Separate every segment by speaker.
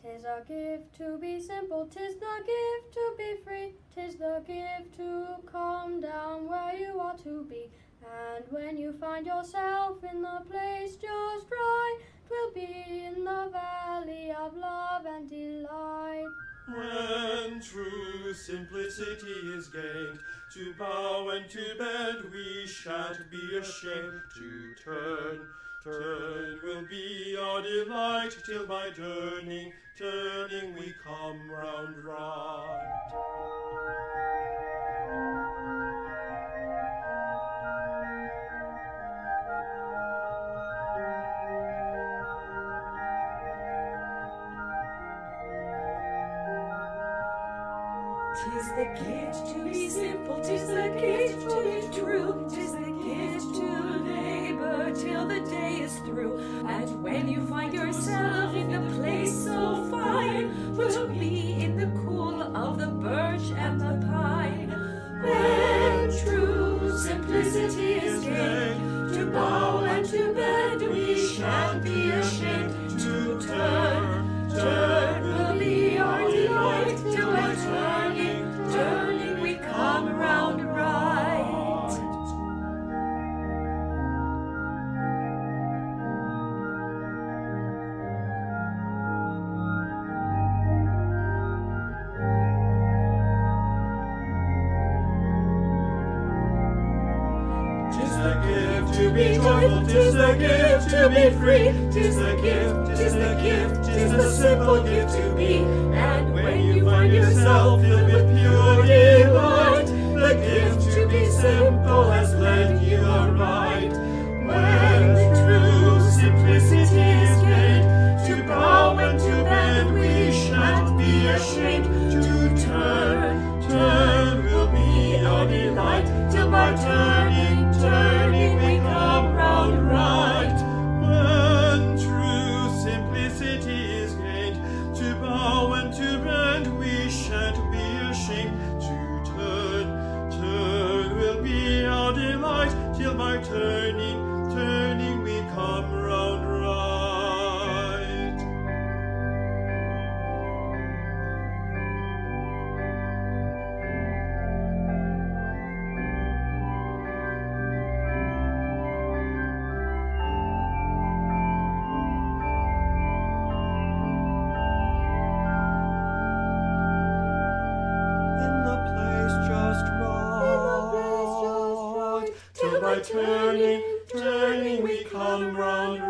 Speaker 1: 'Tis a gift to be simple, 'tis the gift to be free, 'tis the gift to come down where you ought to be. And when you find yourself in the place just right, 'twill be in the valley of love and delight.
Speaker 2: When true simplicity is gained, to bow and to bend we shan't be ashamed. To turn will be our delight, till by turning we come round right.
Speaker 3: 'Tis the gift to be simple, 'tis the gift to be true, 'tis the gift to labor till the day is through. And when you find yourself in the place so fine, to be in the cool of the birch and the pine. When true simplicity is gained, to bow and to bend we shan't be ashamed. To turn will be our delight, till by turning we come round right. 'Tis the gift to be joyful, 'tis the gift to be free, 'tis the gift, 'tis the gift, 'tis the simple gift to be. And when you find yourself filled with pure delight, the gift to be simple has led you aright. When true simplicity is gained, to bow and to bend we shan't be ashamed. To turn will be our delight, till by turning we come round right. When true simplicity is gained, to bow and to bend we shan't be ashamed. To turn will be our delight, till by turning we come round right. In the place just right, till by turning we come round right.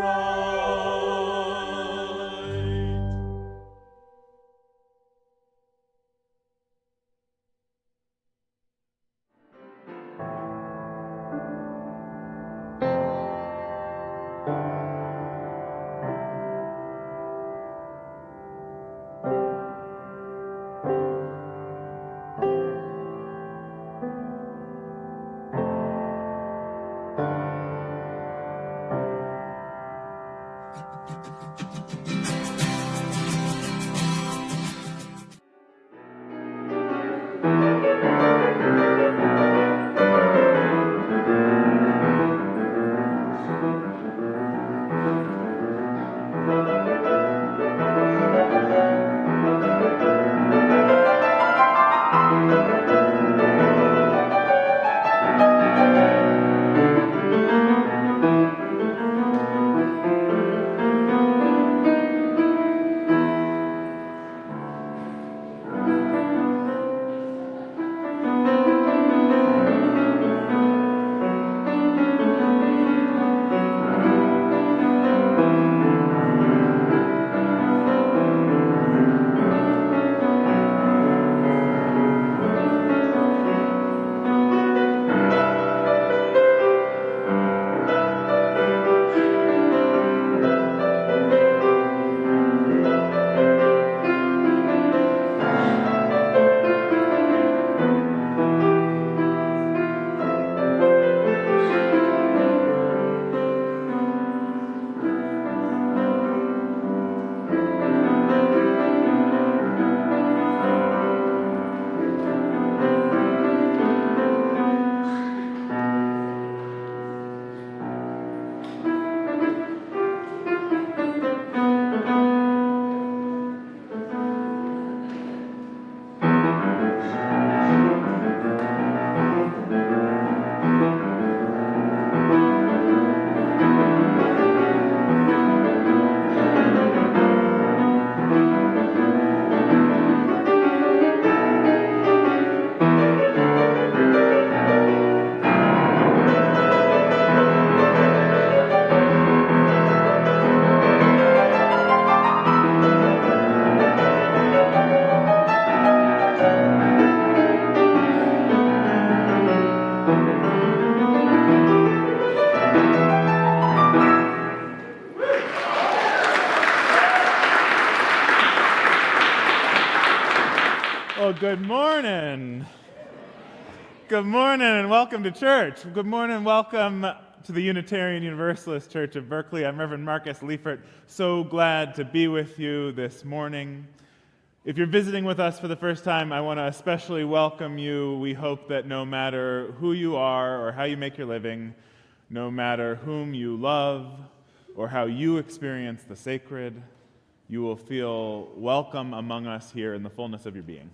Speaker 4: Well, good morning. Good morning and welcome to church. Good morning, welcome to the Unitarian Universalist Church of Berkeley. I'm Reverend Marcus Liefert. So glad to be with you this morning. If you're visiting with us for the first time, I want to especially welcome you. We hope that no matter who you are or how you make your living, no matter whom you love or how you experience the sacred, you will feel welcome among us here in the fullness of your being.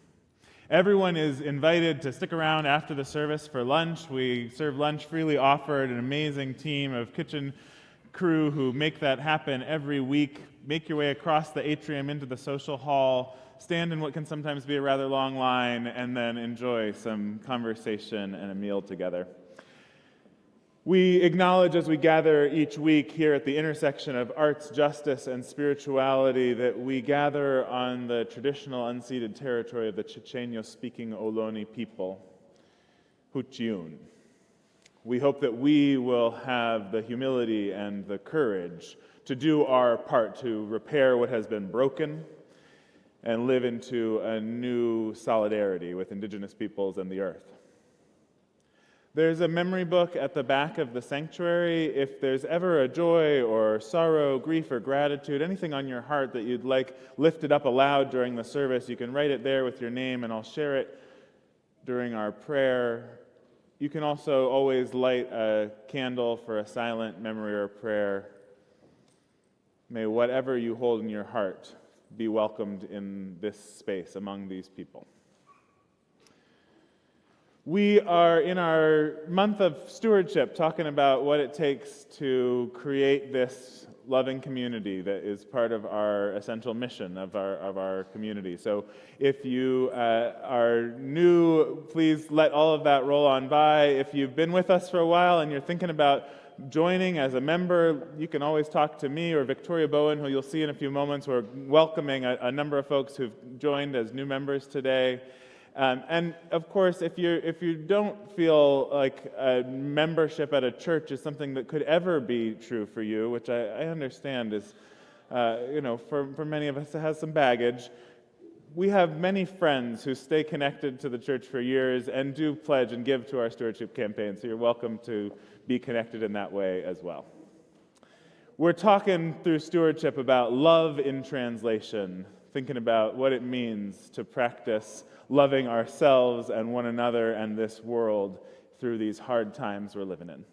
Speaker 4: Everyone is invited to stick around after the service for lunch. We serve lunch freely offered, an amazing team of kitchen crew who make that happen every week. Make your way across the atrium into the social hall, stand in what can sometimes be a rather long line, and then enjoy some conversation and a meal together. We acknowledge as we gather each week here at the intersection of arts, justice, and spirituality that we gather on the traditional unceded territory of the Chochenyo-speaking Ohlone people, Huchiun. We hope that we will have the humility and the courage to do our part to repair what has been broken and live into a new solidarity with Indigenous peoples and the earth. There's a memory book at the back of the sanctuary. If there's ever a joy or sorrow, grief or gratitude, anything on your heart that you'd like lifted up aloud during the service, you can write it there with your name and I'll share it during our prayer. You can also always light a candle for a silent memory or prayer. May whatever you hold in your heart be welcomed in this space among these people. We are in our month of stewardship talking about what it takes to create this loving community that is part of our essential mission of our community. So if you are new, please let all of that roll on by. If you've been with us for a while and you're thinking about joining as a member, you can always talk to me or Victoria Bowen, who you'll see in a few moments. We're welcoming a number of folks who've joined as new members today. And of course, if you don't feel like a membership at a church is something that could ever be true for you, which I understand is, for many of us it has some baggage, we have many friends who stay connected to the church for years and do pledge and give to our stewardship campaign, so you're welcome to be connected in that way as well. We're talking through stewardship about love in translation, thinking about what it means to practice loving ourselves and one another and this world through these hard times we're living in.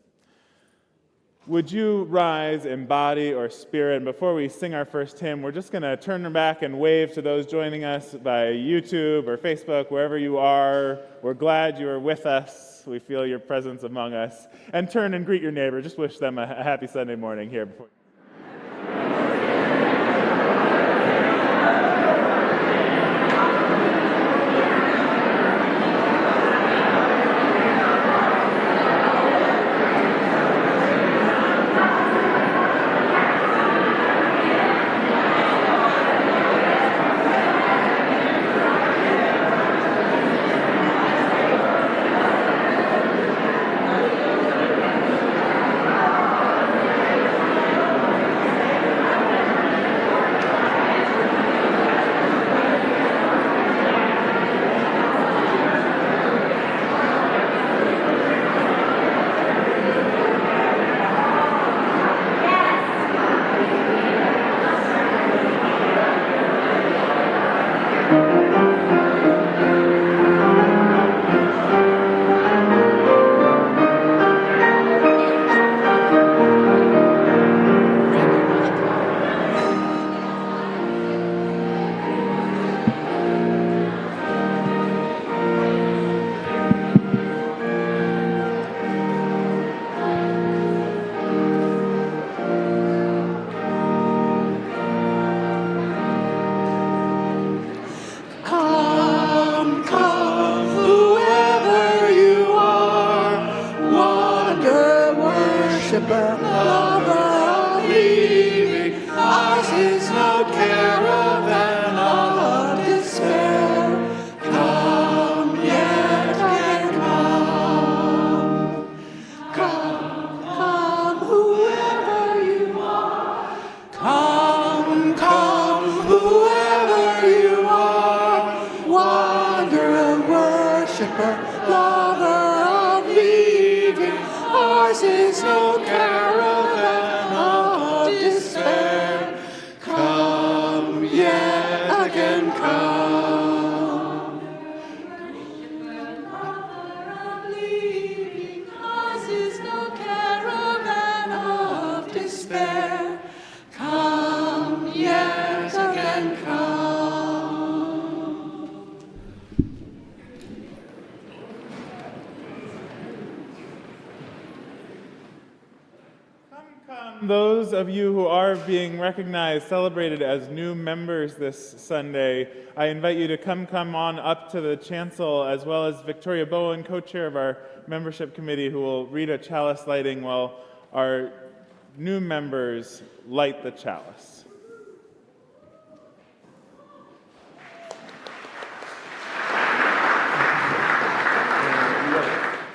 Speaker 4: Would you rise in body or spirit? And before we sing our first hymn, we're just going to turn back and wave to those joining us by YouTube or Facebook, wherever you are. We're glad you are with us. We feel your presence among us. And turn and greet your neighbor. Just wish them a happy Sunday morning here before.
Speaker 3: again come. Causes no caravan of despair. Come, yet again come.
Speaker 4: Come, those of you who are being recognized, celebrated as new members this Sunday, I invite you to come on up to the chancel, as well as Victoria Bowen, co-chair of our membership committee, who will read a chalice lighting while our new members light the chalice.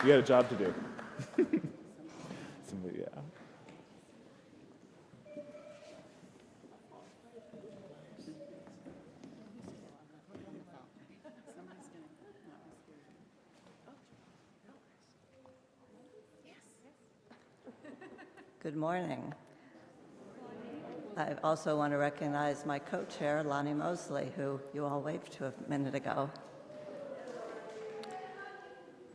Speaker 4: You got a job to do. Somebody, yeah.
Speaker 5: Good morning. I also want to recognize my co-chair, Lonnie Mosley, who you all waved to a minute ago.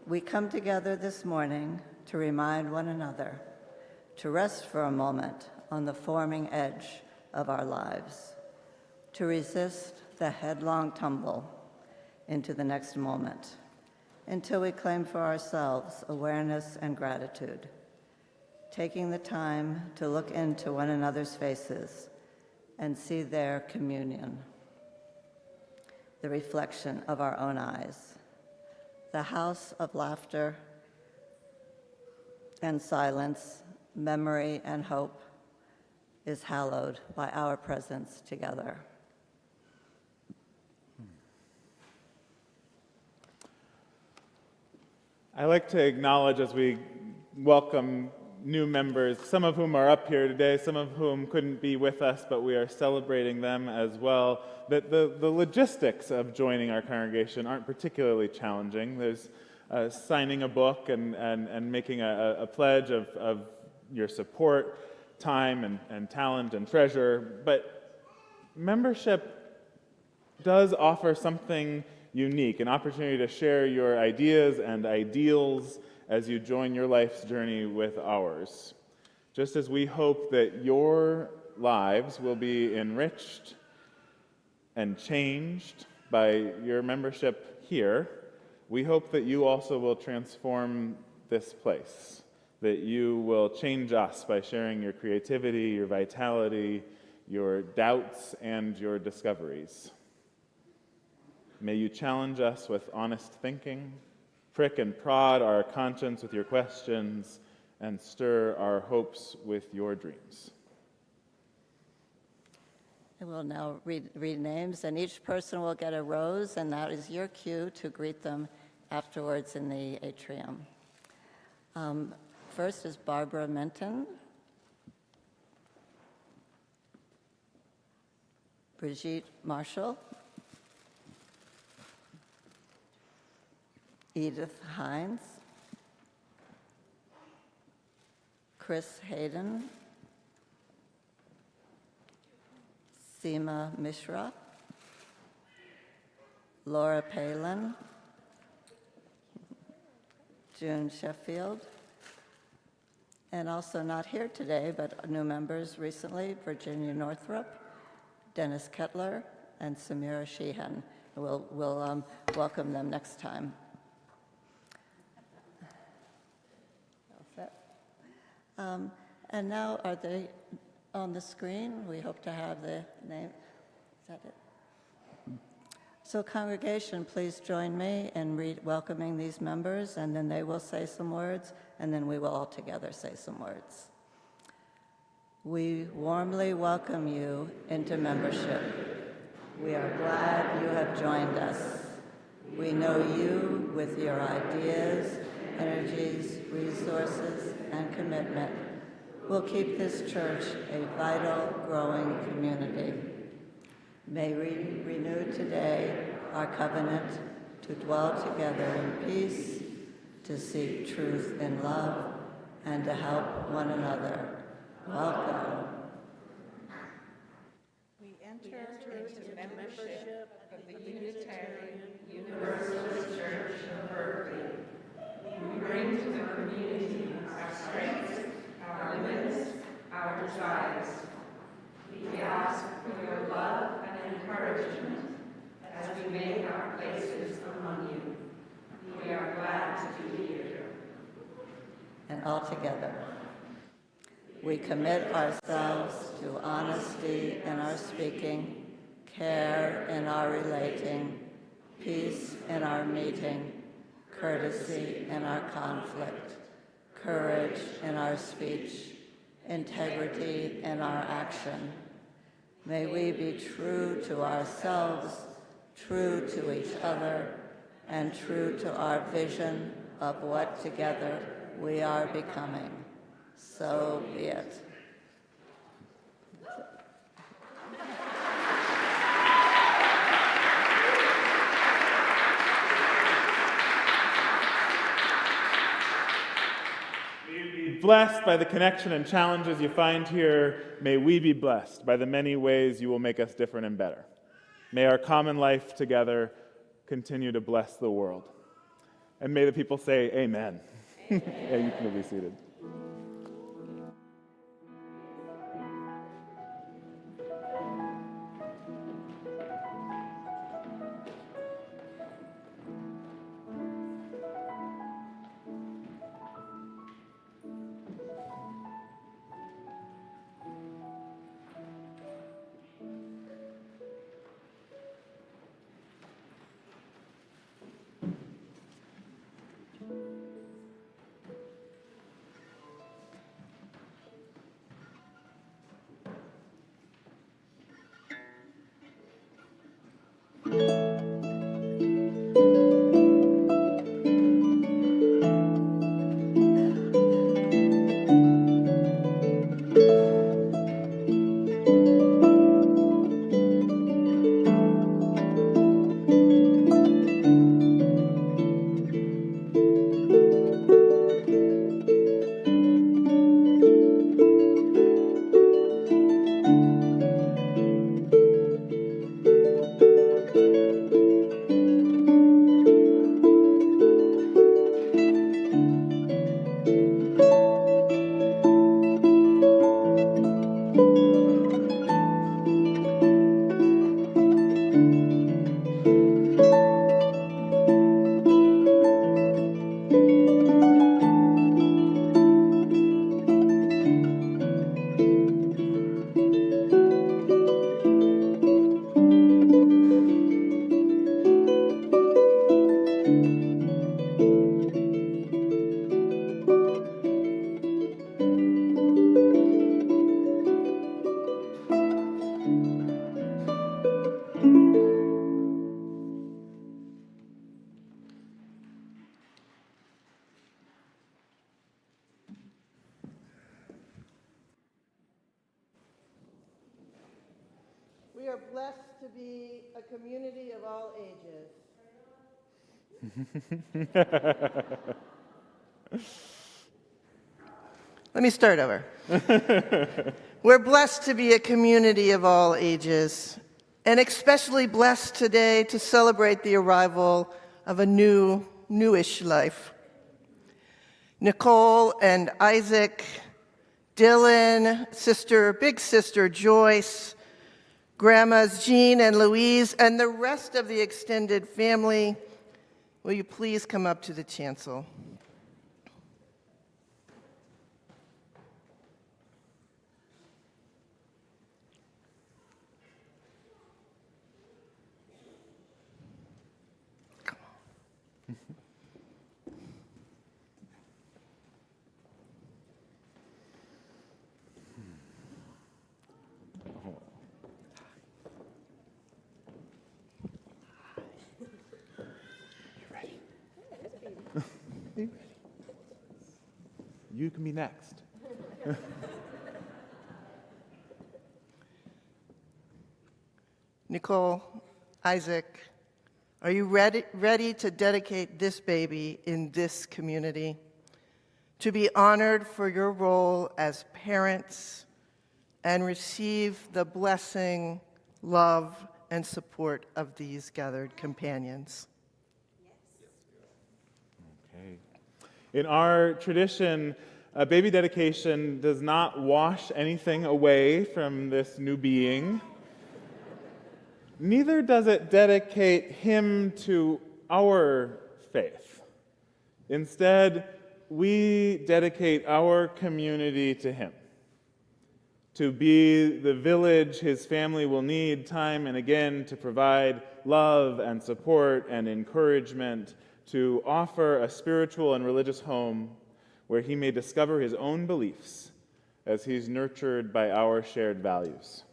Speaker 5: We come together this morning to remind one another to rest for a moment on the forming edge of our lives, to resist the headlong tumble into the next moment, until we claim for ourselves awareness and gratitude, taking the time to look into one another's faces and see their communion, the reflection of our own eyes. The house of laughter and silence, memory and hope is hallowed by our presence together.
Speaker 4: I like to acknowledge as we welcome new members, some of whom are up here today, some of whom couldn't be with us, but we are celebrating them as well, that the logistics of joining our congregation aren't particularly challenging. There's signing a book and making a pledge of your support, time and talent and treasure, but membership does offer something unique, an opportunity to share your ideas and ideals as you join your life's journey with ours. Just as we hope that your lives will be enriched and changed by your membership here, we hope that you also will transform this place, that you will change us by sharing your creativity, your vitality, your doubts, and your discoveries. May you challenge us with honest thinking, prick and prod our conscience with your questions, and stir our hopes with your dreams.
Speaker 5: I will now read names, and each person will get a rose, and that is your cue to greet them afterwards in the atrium. First is Barbara Menton, Brigitte Marshall, Edith Hines, Chris Hayden, Seema Mishra, Laura Palin, June Sheffield, and also not here today, but new members recently, Virginia Northrup, Dennis Kettler, and Samira Sheehan. We'll welcome them next time. And now, are they on the screen? We hope to have the name. Is that it? So congregation, please join me in welcoming these members, and then they will say some words, and then we will all together say some words. We warmly welcome you into membership. We are glad you have joined us. We know you with your ideas, energies, resources, and commitment will keep this church a vital, growing community. May we renew today our covenant to dwell together in peace, to seek truth in love, and to help one another. Welcome.
Speaker 6: We enter into membership of the Unitarian Universalist Church of Berkeley. We bring to the community our strengths, our limits, our desires. We ask for your love and encouragement as we make our places among you. We are glad to be here.
Speaker 5: And all together. We commit ourselves to honesty in our speaking, care in our relating, peace in our meeting, courtesy in our conflict, courage in our speech, integrity in our action. May we be true to ourselves, true to each other, and true to our vision of what together we are becoming. So be it.
Speaker 4: Blessed by the connection and challenges you find here, may we be blessed by the many ways you will make us different and better. May our common life together continue to bless the world. And may the people say amen. Yeah, you can be seated.
Speaker 7: We are blessed to be a community of all ages. Let me start over. We're blessed to be a community of all ages, and especially blessed today to celebrate the arrival of a newish life. Nicole and Isaac, Dylan, big sister Joyce, Grandmas Jean and Louise, and the rest of the extended family, will you please come up to the chancel? Come on.
Speaker 4: You can be next.
Speaker 7: Nicole, Isaac, are you ready to dedicate this baby in this community? To be honored for your role as parents and receive the blessing, love, and support of these gathered companions.
Speaker 4: Okay. In our tradition, a baby dedication does not wash anything away from this new being. Neither does it dedicate him to our faith. Instead, we dedicate our community to him, to be the village his family will need time and again to provide love and support and encouragement, to offer a spiritual and religious home where he may discover his own beliefs as he's nurtured by our shared values.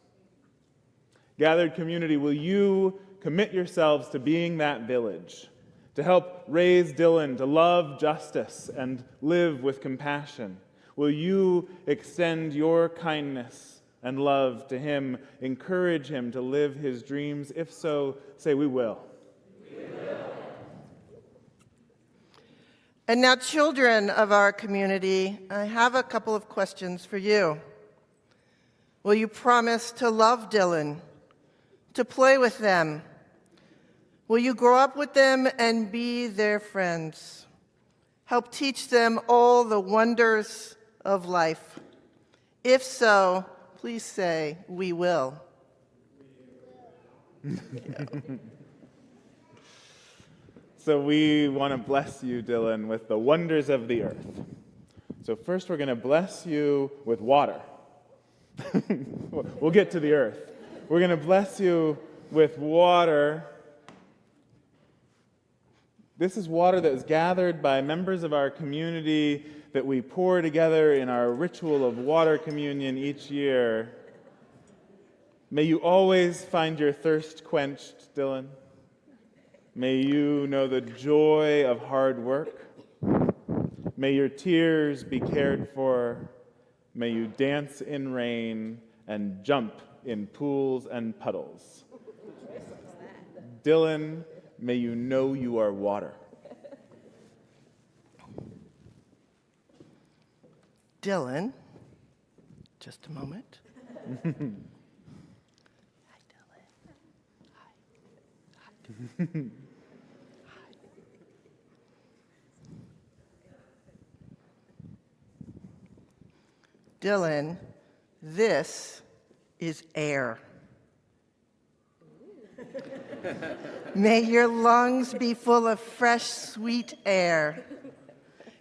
Speaker 4: Gathered community, will you commit yourselves to being that village, to help raise Dylan to love justice and live with compassion? Will you extend your kindness and love to him, encourage him to live his dreams? If so, say, we will. We will.
Speaker 7: And now, children of our community, I have a couple of questions for you. Will you promise to love Dylan, to play with them? Will you grow up with them and be their friends? Help teach them all the wonders of life? If so, please say, we will.
Speaker 4: So we want to bless you, Dylan, with the wonders of the earth. So first we're going to bless you with water. We'll get to the earth. We're going to bless you with water. This is water that is gathered by members of our community that we pour together in our ritual of water communion each year. May you always find your thirst quenched, Dylan. May you know the joy of hard work. May your tears be cared for. May you dance in rain and jump in pools and puddles. Dylan, may you know you are water.
Speaker 7: Dylan, just a moment. Hi, Dylan. Hi. Dylan, this is air. May your lungs be full of fresh, sweet air.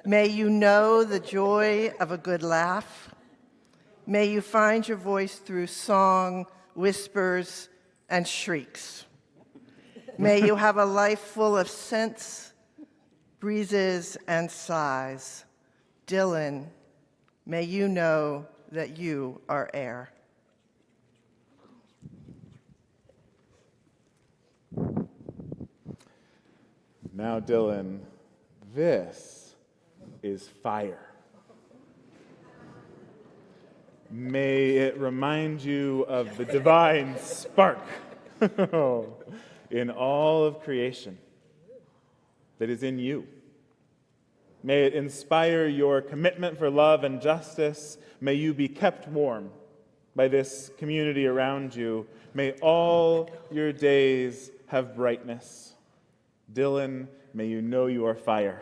Speaker 7: May you know the joy of a good laugh. May you find your voice through song, whispers, and shrieks. May you have a life full of scents, breezes, and sighs. Dylan, may you know that you are air.
Speaker 4: Now, Dylan, this is fire. May it remind you of the divine spark in all of creation that is in you. May it inspire your commitment for love and justice. May you be kept warm by this community around you. May all your days have brightness. Dylan, may you know you are fire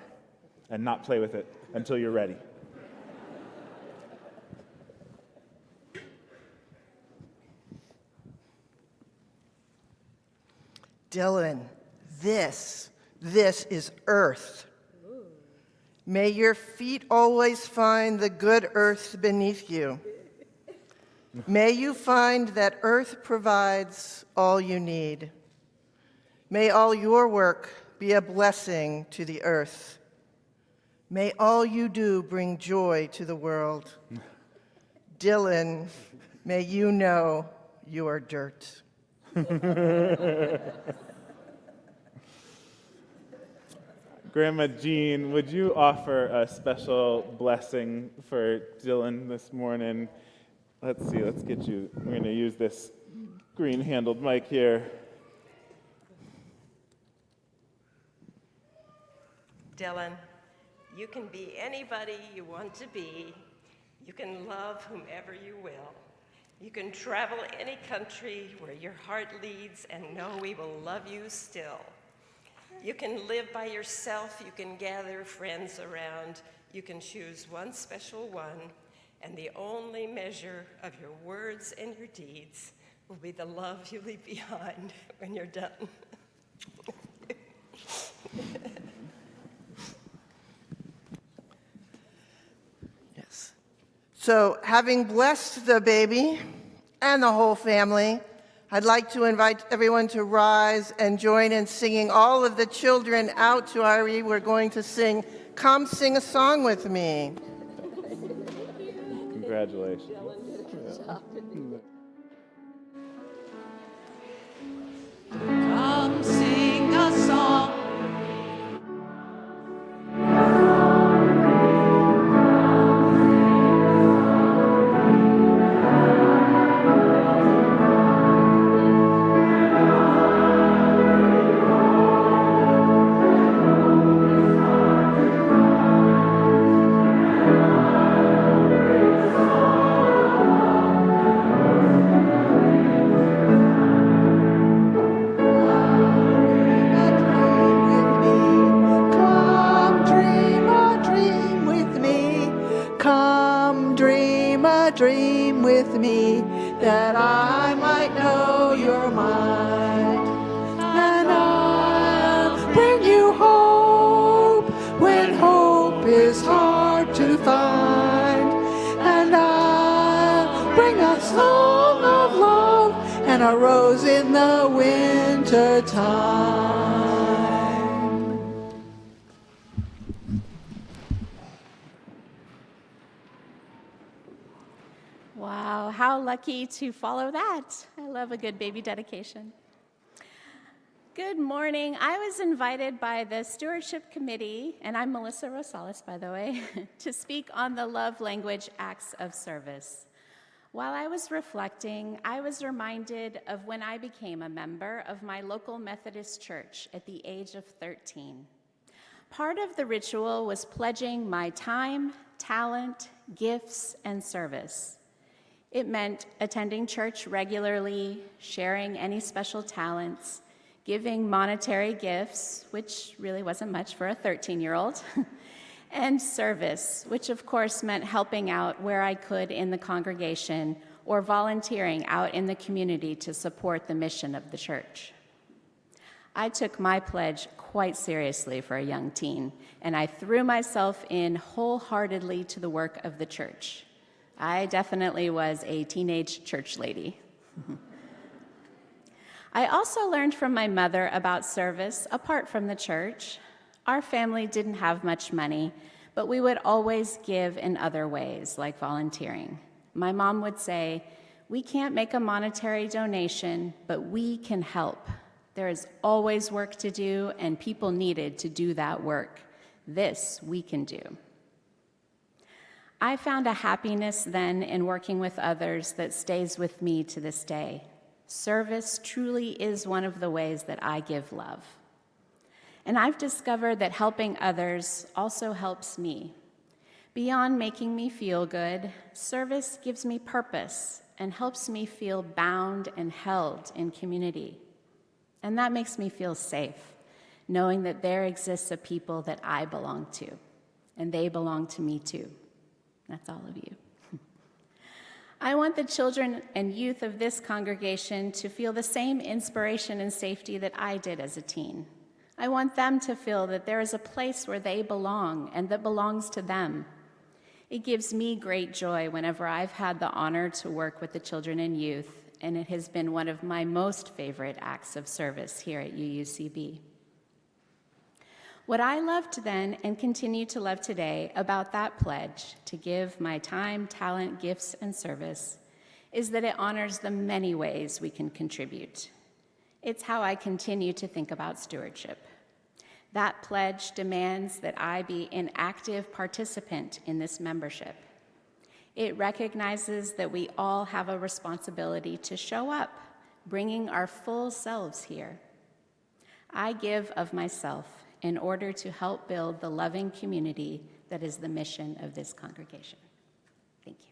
Speaker 4: and not play with it until you're ready.
Speaker 7: Dylan, this is earth. May your feet always find the good earth beneath you. May you find that earth provides all you need. May all your work be a blessing to the earth. May all you do bring joy to the world. Dylan, may you know you are dirt.
Speaker 4: Grandma Jean, would you offer a special blessing for Dylan this morning? Let's see, let's get you. We're going to use this green-handled mic here.
Speaker 8: Dylan, you can be anybody you want to be. You can love whomever you will. You can travel any country where your heart leads and know we will love you still. You can live by yourself, you can gather friends around, you can choose one special one, and the only measure of your words and your deeds will be the love you leave behind when you're done.
Speaker 7: Yes. So, having blessed the baby and the whole family, I'd like to invite everyone to rise and join in singing all of the children out to Ari. We're going to sing Come Sing a Song With Me.
Speaker 4: Congratulations.
Speaker 3: Come sing a song.
Speaker 9: Dream with me that I might know you're mine, and I'll bring you hope when hope is hard to find, and I'll bring a song of love and a rose in the winter time.
Speaker 10: Wow, how lucky to follow that. I love a good baby dedication. Good morning. I was invited by the Stewardship Committee, and I'm Melissa Rosales, by the way, to speak on the love language acts of service. While I was reflecting, I was reminded of when I became a member of my local Methodist church at the age of 13. Part of the ritual was pledging my time, talent, gifts, and service. It meant attending church regularly, sharing any special talents, giving monetary gifts, which really wasn't much for a 13-year-old, and service, which of course meant helping out where I could in the congregation or volunteering out in the community to support the mission of the church. I took my pledge quite seriously for a young teen, and I threw myself in wholeheartedly to the work of the church. I definitely was a teenage church lady. I also learned from my mother about service apart from the church. Our family didn't have much money, but we would always give in other ways, like volunteering. My mom would say, "We can't make a monetary donation, but we can help. There is always work to do, and people needed to do that work. This we can do." I found a happiness then in working with others that stays with me to this day. Service truly is one of the ways that I give love. And I've discovered that helping others also helps me. Beyond making me feel good, service gives me purpose and helps me feel bound and held in community. And that makes me feel safe, knowing that there exists a people that I belong to, and they belong to me too. That's all of you. I want the children and youth of this congregation to feel the same inspiration and safety that I did as a teen. I want them to feel that there is a place where they belong and that belongs to them. It gives me great joy whenever I've had the honor to work with the children and youth, and it has been one of my most favorite acts of service here at UUCB. What I loved then and continue to love today about that pledge to give my time, talent, gifts, and service is that it honors the many ways we can contribute. It's how I continue to think about stewardship. That pledge demands that I be an active participant in this membership. It recognizes that we all have a responsibility to show up, bringing our full selves here. I give of myself in order to help build the loving community that is the mission of this congregation. Thank you.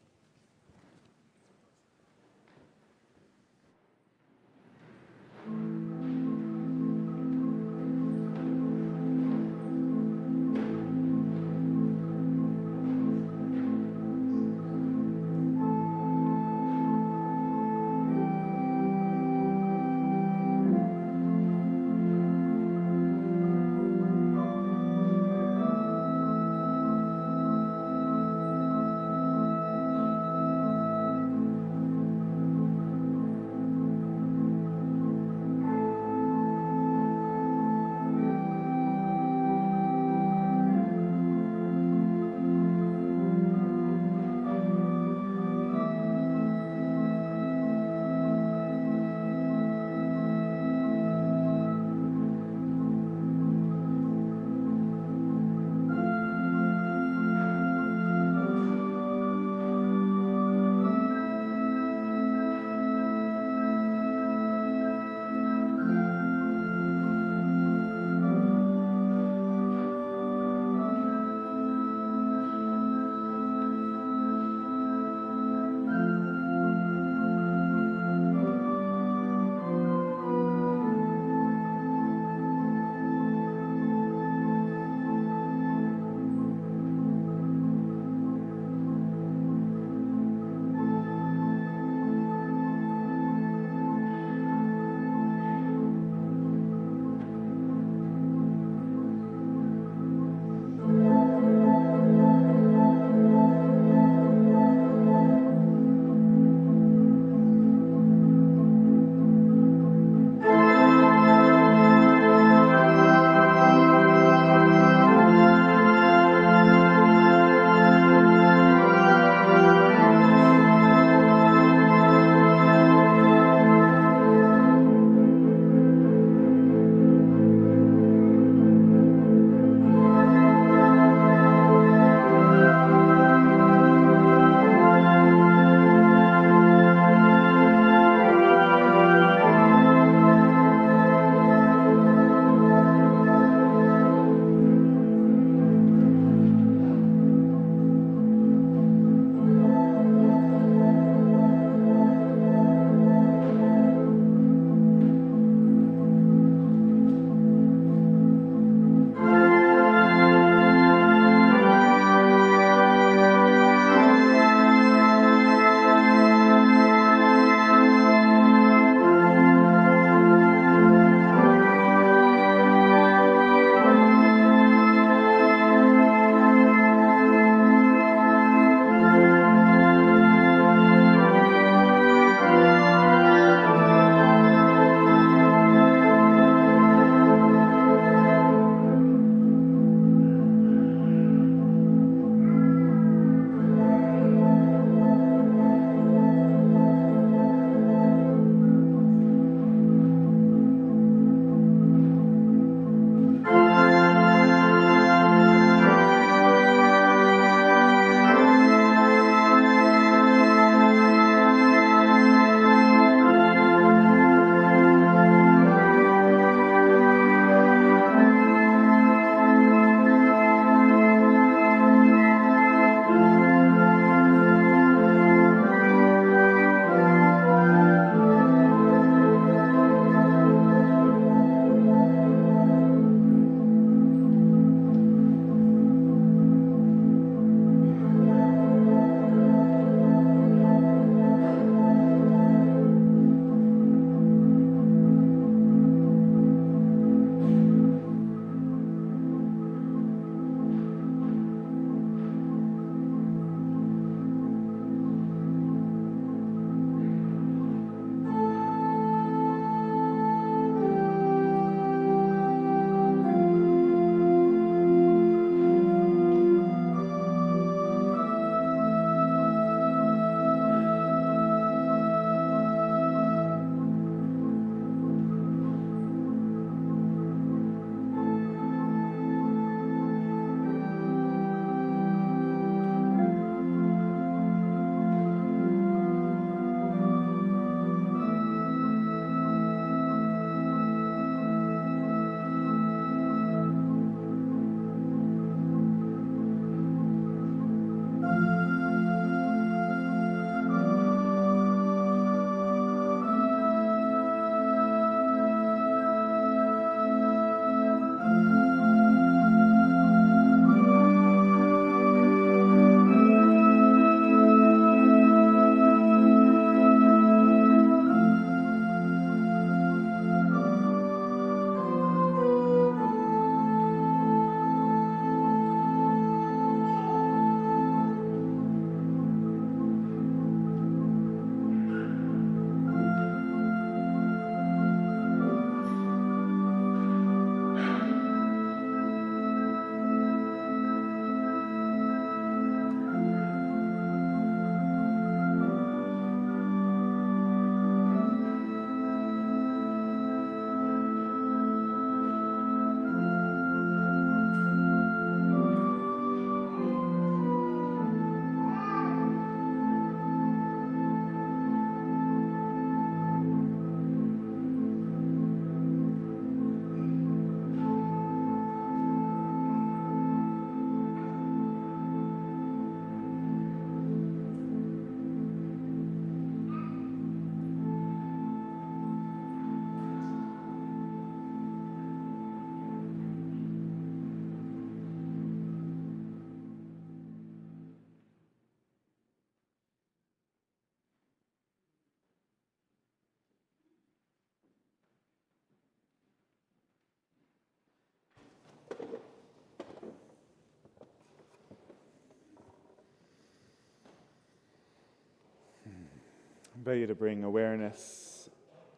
Speaker 4: invite you to bring awareness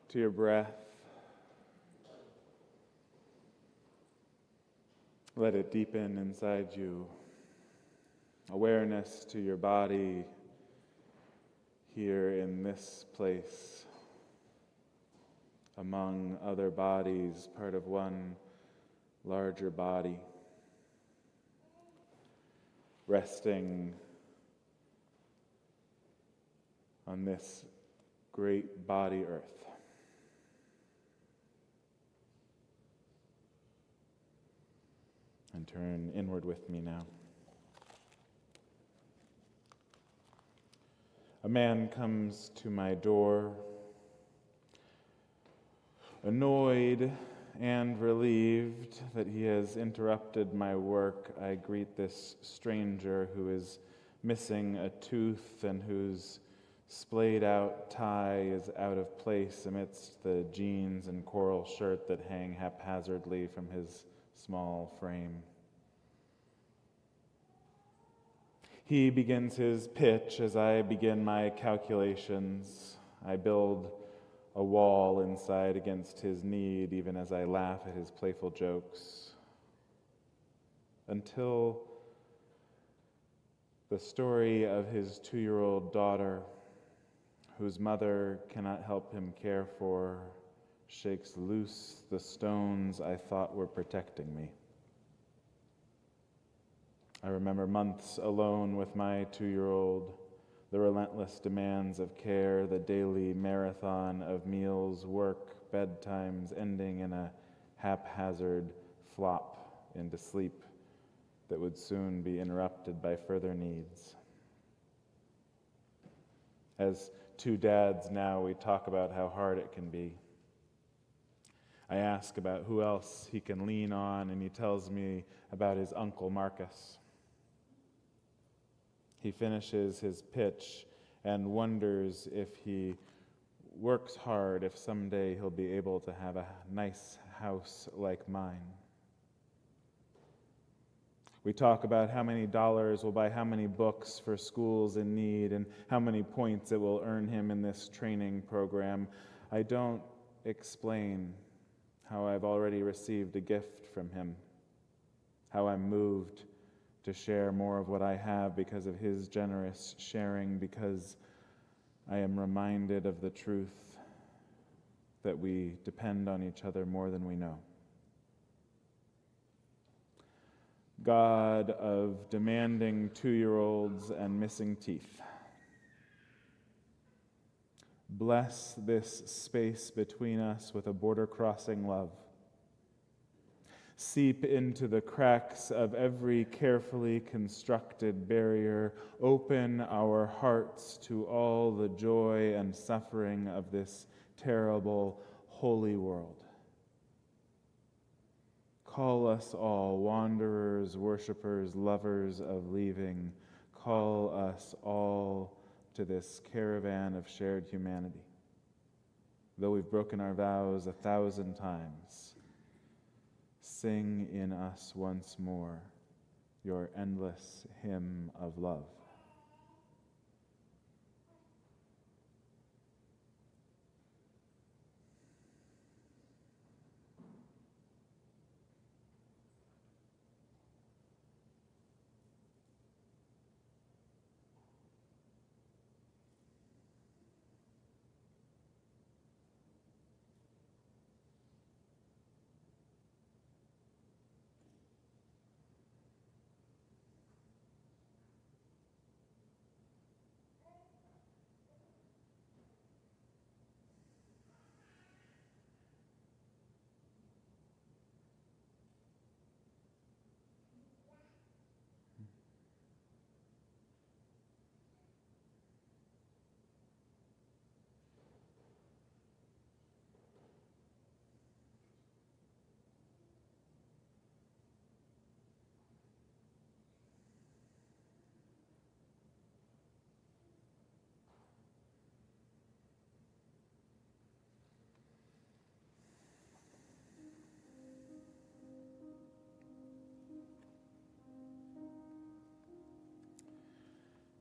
Speaker 4: to your breath. Let it deepen inside you. Awareness to your body here in this place, among other bodies, part of one larger body, resting on this great body earth. And turn inward with me now. A man comes to my door, annoyed and relieved that he has interrupted my work. I greet this stranger who is missing a tooth and whose splayed out tie is out of place amidst the jeans and coral shirt that hang haphazardly from his small frame. He begins his pitch as I begin my calculations. I build a wall inside against his need, even as I laugh at his playful jokes. Until the story of his 2-year-old daughter, whose mother cannot help him care for, shakes loose the stones I thought were protecting me. I remember months alone with my 2-year-old, the relentless demands of care, the daily marathon of meals, work, bedtimes, ending in a haphazard flop into sleep that would soon be interrupted by further needs. As two dads now, we talk about how hard it can be. I ask about who else he can lean on, and he tells me about his uncle Marcus. He finishes his pitch and wonders if he works hard, if someday he'll be able to have a nice house like mine. We talk about how many dollars will buy how many books for schools in need and how many points it will earn him in this training program. I don't explain how I've already received a gift from him, how I'm moved to share more of what I have because of his generous sharing, because I am reminded of the truth that we depend on each other more than we know. God of demanding 2-year-olds and missing teeth, bless this space between us with a border-crossing love. Seep into the cracks of every carefully constructed barrier. Open our hearts to all the joy and suffering of this terrible, holy world. Call us all wanderers, worshipers, lovers of leaving. Call us all to this caravan of shared humanity. Though we've broken our vows 1,000 times, sing in us once more your endless hymn of love.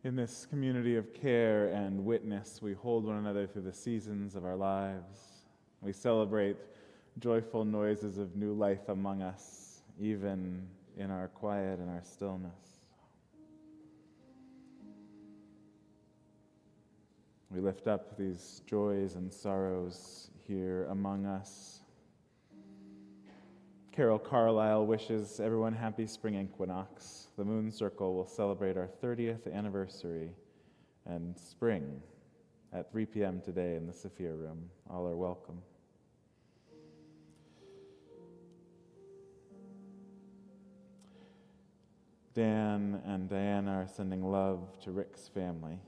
Speaker 4: In this community of care and witness, we hold one another through the seasons of our lives. We celebrate joyful noises of new life among us, even in our quiet and our stillness. We lift up these joys and sorrows here among us. Carol Carlisle wishes everyone happy spring equinox. The Moon Circle will celebrate our 30th anniversary and spring at 3 p.m. today in the Sophia Room. All are welcome. Dan and Diana are sending love to Rick's family,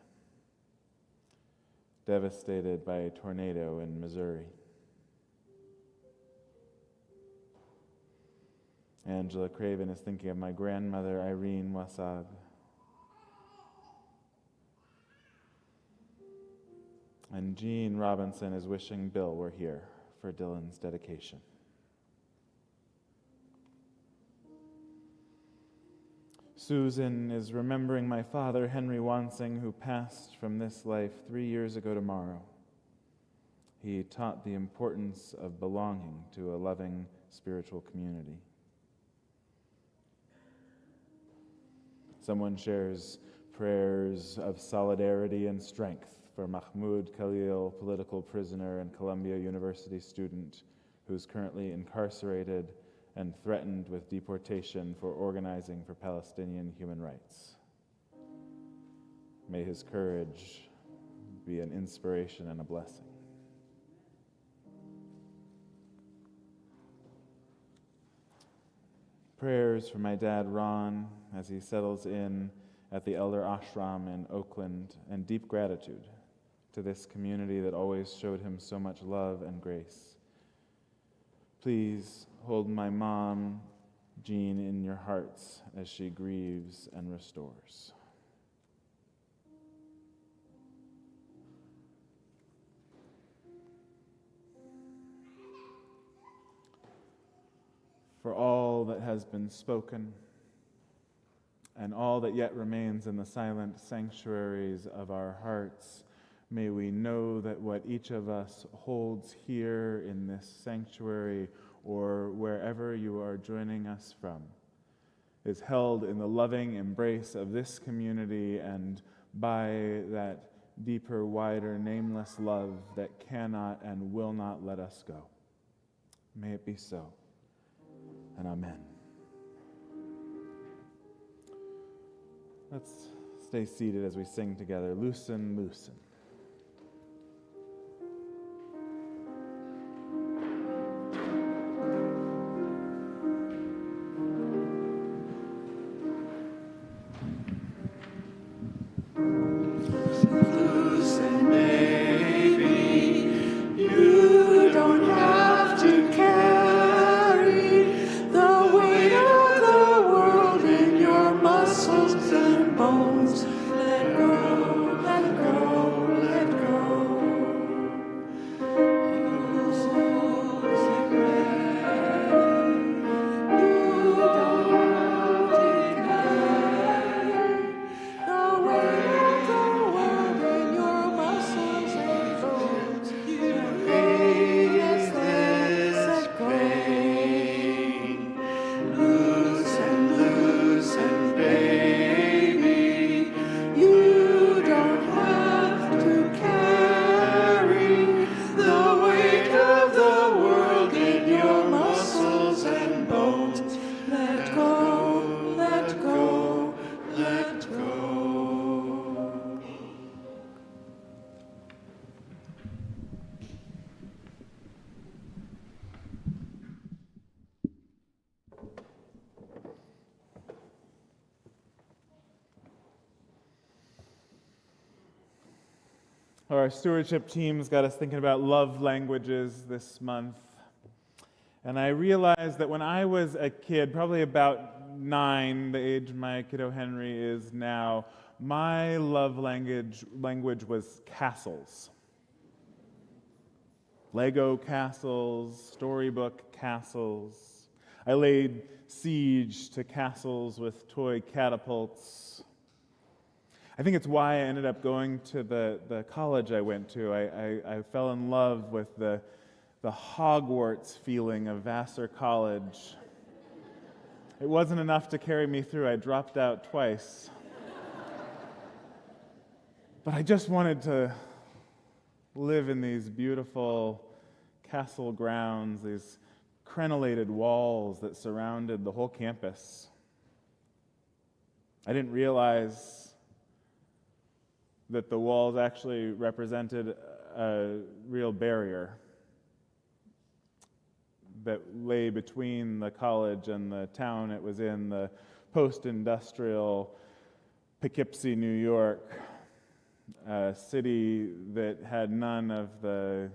Speaker 4: devastated by a tornado in Missouri. Angela Craven is thinking of my grandmother, Irene Wasag. And Jean Robinson is wishing Bill were here for Dylan's dedication. Susan is remembering my father, Henry Wansing, who passed from this life 3 years ago tomorrow. He taught the importance of belonging to a loving spiritual community. Someone shares prayers of solidarity and strength for Mahmoud Khalil, political prisoner and Columbia University student who's currently incarcerated and threatened with deportation for organizing for Palestinian human rights. May his courage be an inspiration and a blessing. Prayers for my dad, Ron, as he settles in at the Elder Ashram in Oakland, and deep gratitude to this community that always showed him so much love and grace. Please hold my mom, Jean, in your hearts as she grieves and restores. For all that has been spoken and all that yet remains in the silent sanctuaries of our hearts, may we know that what each of us holds here in this sanctuary or wherever you are joining us from is held in the loving embrace of this community and by that deeper, wider, nameless love that cannot and will not let us go. May it be so. And amen. Let's stay seated as we sing together. Loosen, loosen. Our stewardship team's got us thinking about love languages this month. And I realized that when I was a kid, probably about 9, the age my kiddo Henry is now, my love language was castles. Lego castles, storybook castles. I laid siege to castles with toy catapults. I think it's why I ended up going to the college I went to. I fell in love with the Hogwarts feeling of Vassar College. It wasn't enough to carry me through. I dropped out twice. But I just wanted to live in these beautiful castle grounds, these crenellated walls that surrounded the whole campus. I didn't realize that the walls actually represented a real barrier that lay between the college and the town it was in, the post-industrial Poughkeepsie, New York, a city that had none of the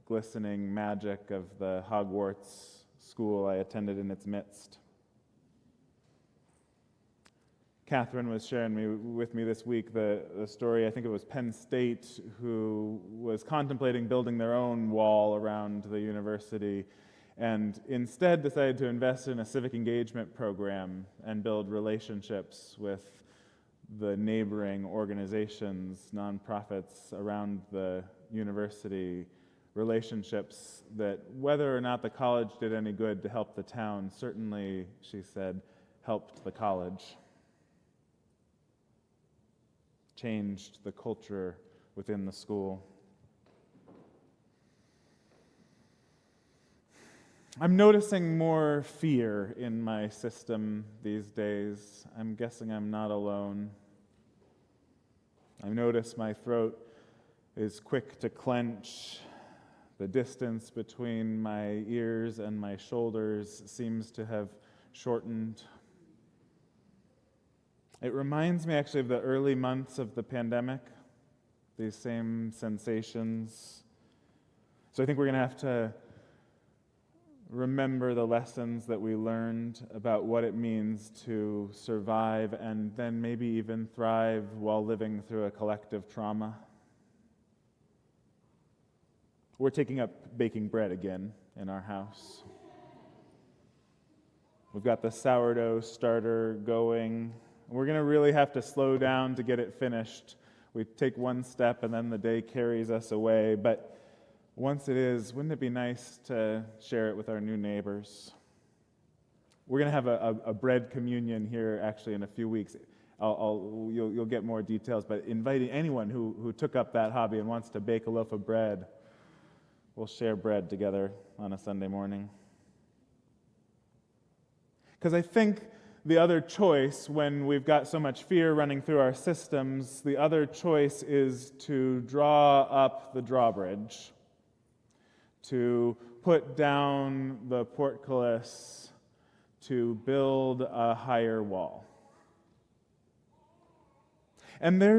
Speaker 4: glistening magic of the Hogwarts school I attended in its midst. Catherine was sharing with me this week the story, I think it was Penn State, who was contemplating building their own wall around the university and instead decided to invest in a civic engagement program and build relationships with the neighboring organizations, nonprofits around the university, relationships that, whether or not the college did any good to help the town, certainly, she said, helped the college. Changed the culture within the school. I'm noticing more fear in my system these days. I'm guessing I'm not alone. I notice my throat is quick to clench. The distance between my ears and my shoulders seems to have shortened. It reminds me actually of the early months of the pandemic, these same sensations. So I think we're going to have to remember the lessons that we learned about what it means to survive and then maybe even thrive while living through a collective trauma. We're taking up baking bread again in our house. We've got the sourdough starter going. We're going to really have to slow down to get it finished. We take one step and then the day carries us away, but once it is, wouldn't it be nice to share it with our new neighbors? We're going to have a bread communion here actually in a few weeks. You'll get more details, but inviting anyone who took up that hobby and wants to bake a loaf of bread, we'll share bread together on a Sunday morning. Because I think the other choice, when we've got so much fear running through our systems, the other choice is to draw up the drawbridge, to put down the portcullis, to build a higher wall. And there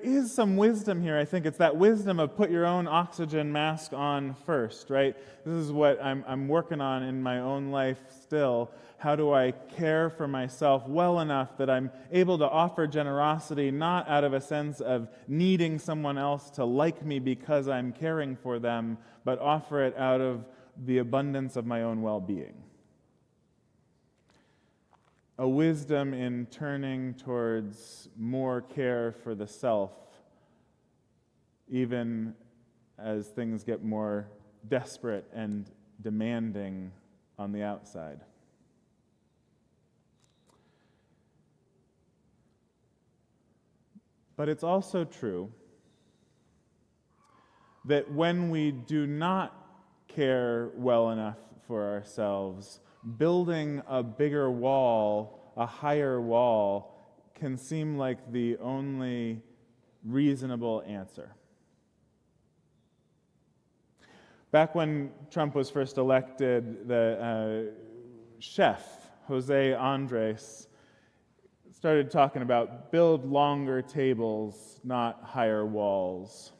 Speaker 4: is some wisdom here, I think. It's that wisdom of put your own oxygen mask on first, right? This is what I'm working on in my own life still. How do I care for myself well enough that I'm able to offer generosity not out of a sense of needing someone else to like me because I'm caring for them, but offer it out of the abundance of my own well-being? A wisdom in turning towards more care for the self, even as things get more desperate and demanding on the outside. But it's also true that when we do not care well enough for ourselves, building a bigger wall, a higher wall, can seem like the only reasonable answer. Back when Trump was first elected, the chef, Jose Andres, started talking about build longer tables, not higher walls.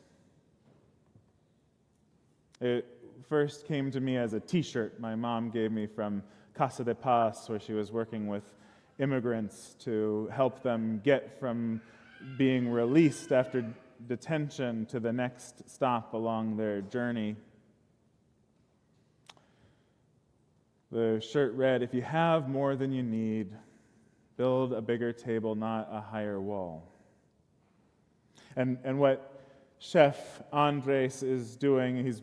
Speaker 4: It first came to me as a t-shirt my mom gave me from Casa de Paz, where she was working with immigrants to help them get from being released after detention to the next stop along their journey. The shirt read, "If you have more than you need, build a bigger table, not a higher wall." And what Chef Andres is doing, he's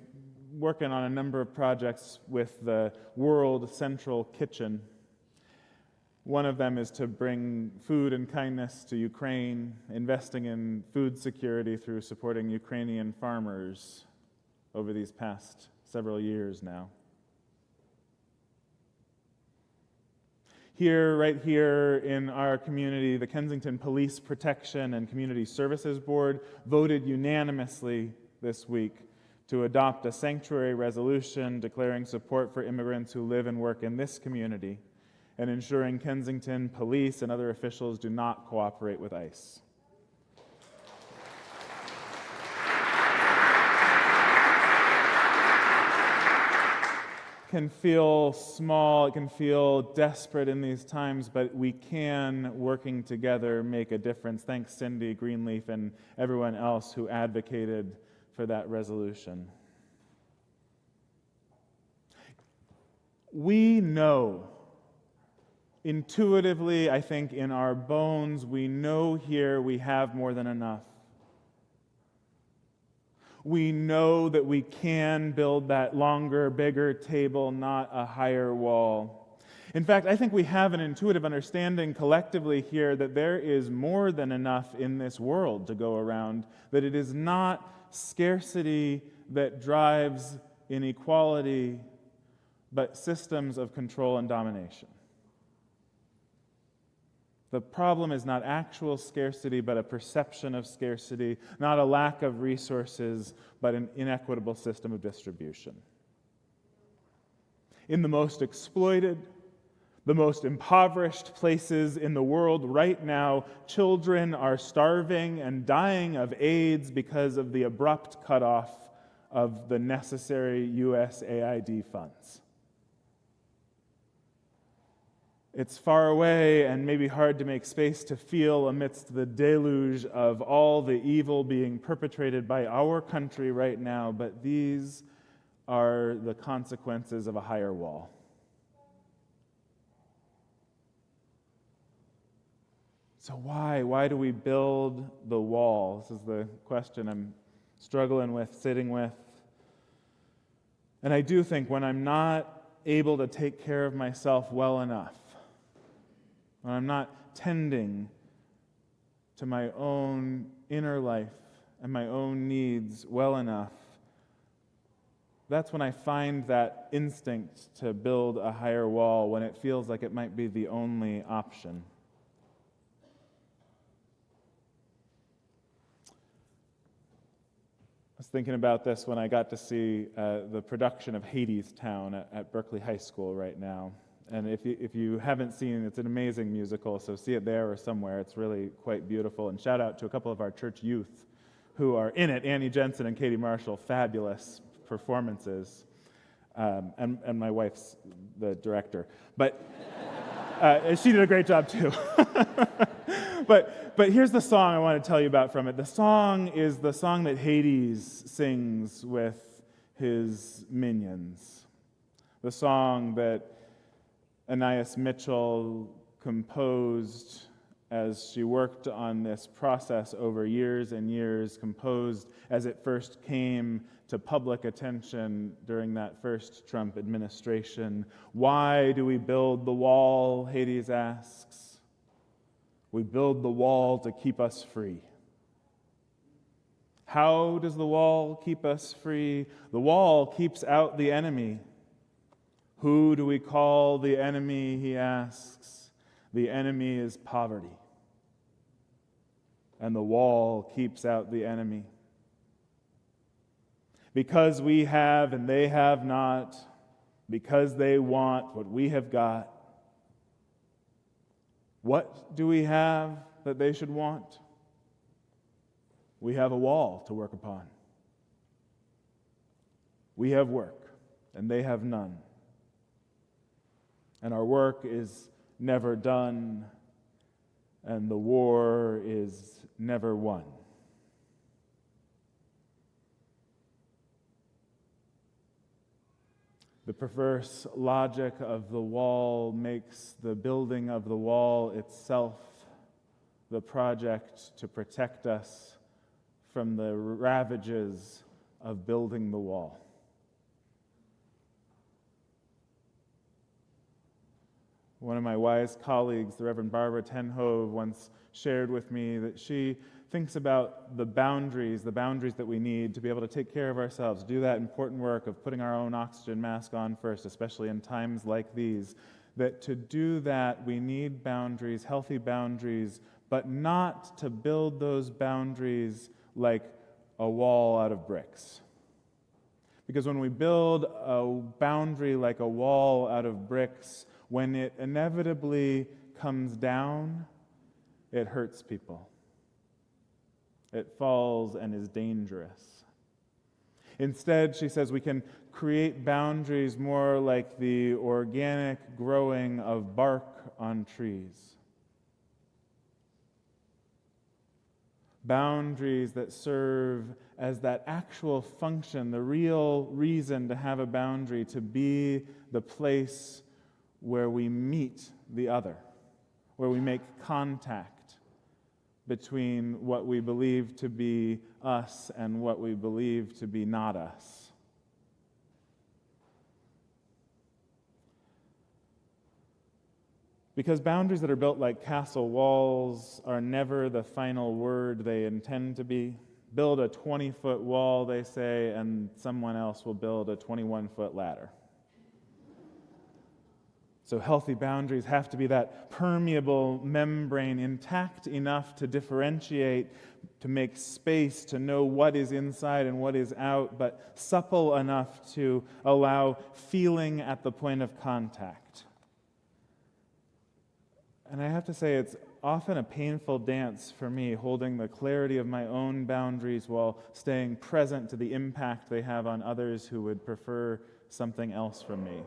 Speaker 4: working on a number of projects with the World Central Kitchen. One of them is to bring food and kindness to Ukraine, investing in food security through supporting Ukrainian farmers over these past several years now. Right here in our community, the Kensington Police Protection and Community Services Board voted unanimously this week to adopt a sanctuary resolution declaring support for immigrants who live and work in this community and ensuring Kensington police and other officials do not cooperate with ICE. It can feel small, it can feel desperate in these times, but we can, working together, make a difference. Thanks, Cindy Greenleaf and everyone else who advocated for that resolution. We know, intuitively, I think in our bones, we know here we have more than enough. We know that we can build that longer, bigger table, not a higher wall. In fact, I think we have an intuitive understanding collectively here that there is more than enough in this world to go around, that it is not scarcity that drives inequality, but systems of control and domination. The problem is not actual scarcity, but a perception of scarcity, not a lack of resources, but an inequitable system of distribution. In the most exploited, the most impoverished places in the world right now, children are starving and dying of AIDS because of the abrupt cutoff of the necessary USAID funds. It's far away and maybe hard to make space to feel amidst the deluge of all the evil being perpetrated by our country right now, but these are the consequences of a higher wall. So why do we build the wall? This is the question I'm struggling with, sitting with. And I do think when I'm not able to take care of myself well enough, when I'm not tending to my own inner life and my own needs well enough, that's when I find that instinct to build a higher wall, when it feels like it might be the only option. I was thinking about this when I got to see the production of Hadestown at Berkeley High School right now. And if you haven't seen it, it's an amazing musical, so see it there or somewhere. It's really quite beautiful. And shout out to a couple of our church youth who are in it, Annie Jensen and Katie Marshall, fabulous performances. And my wife's the director. But she did a great job too. But here's the song I want to tell you about from it. The song is the song that Hades sings with his minions. The song that Anais Mitchell composed as she worked on this process over years and years, composed as it first came to public attention during that first Trump administration. Why do we build the wall, Hades asks. We build the wall to keep us free. How does the wall keep us free? The wall keeps out the enemy. Who do we call the enemy, he asks. The enemy is poverty. And the wall keeps out the enemy. Because we have and they have not, because they want what we have got. What do we have that they should want? We have a wall to work upon. We have work, and they have none. And our work is never done, and the war is never won. The perverse logic of the wall makes the building of the wall itself the project to protect us from the ravages of building the wall. One of my wise colleagues, the Reverend Barbara Tenhove, once shared with me that she thinks about the boundaries that we need to be able to take care of ourselves, do that important work of putting our own oxygen mask on first, especially in times like these, that to do that we need boundaries, healthy boundaries, but not to build those boundaries like a wall out of bricks. Because when we build a boundary like a wall out of bricks, when it inevitably comes down, it hurts people. It falls and is dangerous. Instead, she says, we can create boundaries more like the organic growing of bark on trees. Boundaries that serve as that actual function, the real reason to have a boundary, to be the place where we meet the other, where we make contact between what we believe to be us and what we believe to be not us. Because boundaries that are built like castle walls are never the final word they intend to be. Build a 20-foot wall, they say, and someone else will build a 21-foot ladder. So healthy boundaries have to be that permeable membrane, intact enough to differentiate, to make space, to know what is inside and what is out, but supple enough to allow feeling at the point of contact. And I have to say, it's often a painful dance for me, holding the clarity of my own boundaries while staying present to the impact they have on others who would prefer something else from me.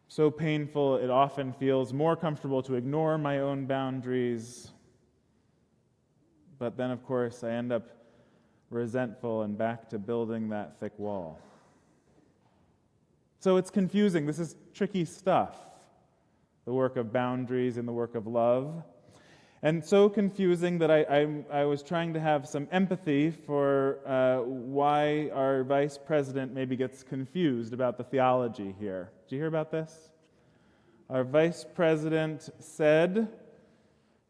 Speaker 4: So painful, it often feels more comfortable to ignore my own boundaries. But then, of course, I end up resentful and back to building that thick wall. So it's confusing. This is tricky stuff, the work of boundaries and the work of love. And so confusing that I was trying to have some empathy for why our vice president maybe gets confused about the theology here. Did you hear about this? Our vice president said,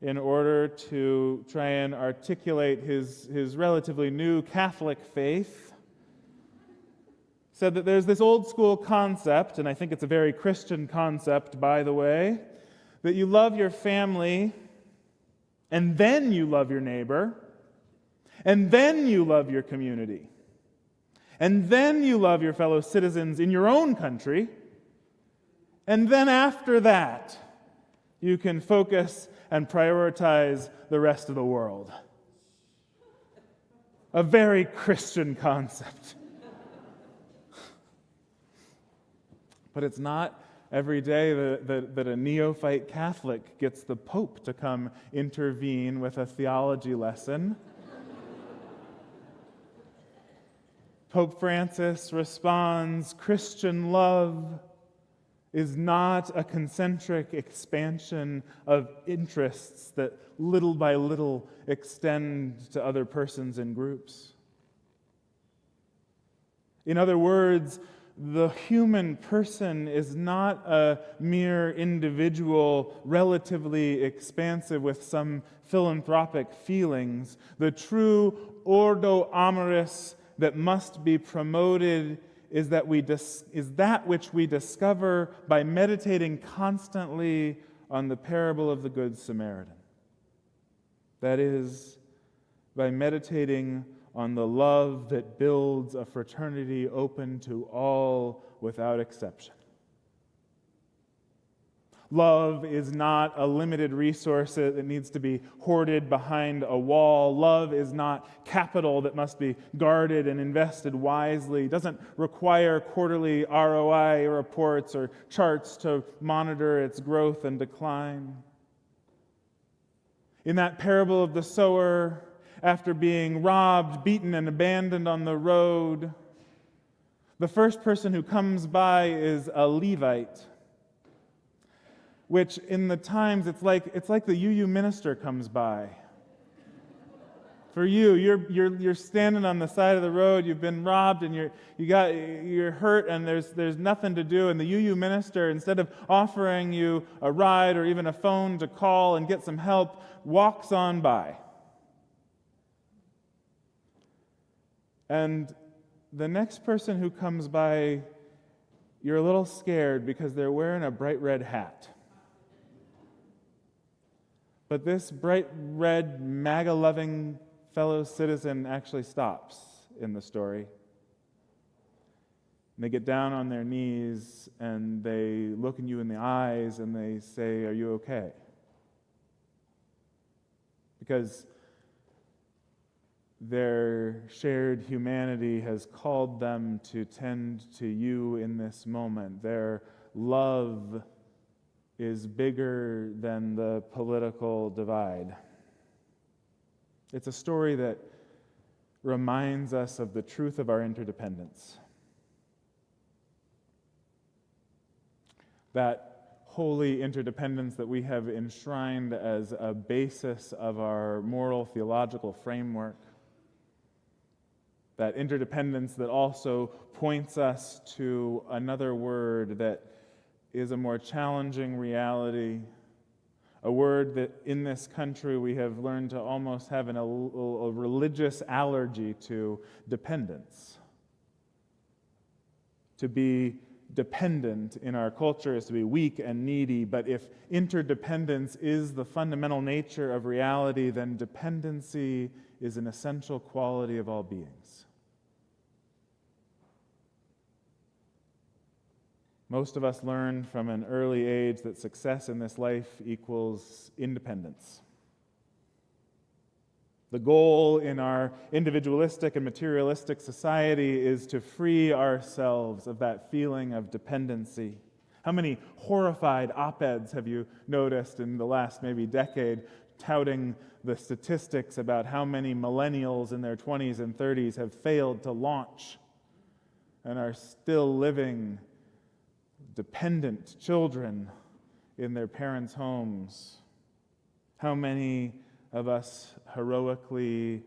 Speaker 4: in order to try and articulate his relatively new Catholic faith, said that there's this old school concept, and I think it's a very Christian concept, by the way, that you love your family, and then you love your neighbor, and then you love your community, and then you love your fellow citizens in your own country, and then after that, you can focus and prioritize the rest of the world. A very Christian concept. But it's not every day that a neophyte Catholic gets the Pope to come intervene with a theology lesson. Pope Francis responds, Christian love is not a concentric expansion of interests that little by little extend to other persons and groups. In other words, the human person is not a mere individual, relatively expansive with some philanthropic feelings. The true ordo amoris that must be promoted is that which we discover by meditating constantly on the parable of the Good Samaritan. That is, by meditating on the love that builds a fraternity open to all without exception. Love is not a limited resource that needs to be hoarded behind a wall. Love is not capital that must be guarded and invested wisely. It doesn't require quarterly ROI reports or charts to monitor its growth and decline. In that parable of the sower, after being robbed, beaten, and abandoned on the road, the first person who comes by is a Levite, which in the times, it's like the UU minister comes by. For you, you're standing on the side of the road, you've been robbed, and you're hurt, and there's nothing to do. And the UU minister, instead of offering you a ride or even a phone to call and get some help, walks on by. And the next person who comes by, you're a little scared because they're wearing a bright red hat. But this bright red, MAGA-loving fellow citizen actually stops in the story. And they get down on their knees and they look you in the eyes and they say, "Are you okay?" Because their shared humanity has called them to tend to you in this moment. Their love is bigger than the political divide. It's a story that reminds us of the truth of our interdependence. That holy interdependence that we have enshrined as a basis of our moral theological framework. That interdependence that also points us to another word that is a more challenging reality, a word that in this country we have learned to almost have a religious allergy to: dependence. To be dependent in our culture is to be weak and needy, but if interdependence is the fundamental nature of reality, then dependency is an essential quality of all beings. Most of us learn from an early age that success in this life equals independence. The goal in our individualistic and materialistic society is to free ourselves of that feeling of dependency. How many horrified op-eds have you noticed in the last maybe decade touting the statistics about how many millennials in their 20s and 30s have failed to launch and are still living dependent children in their parents' homes? How many of us heroically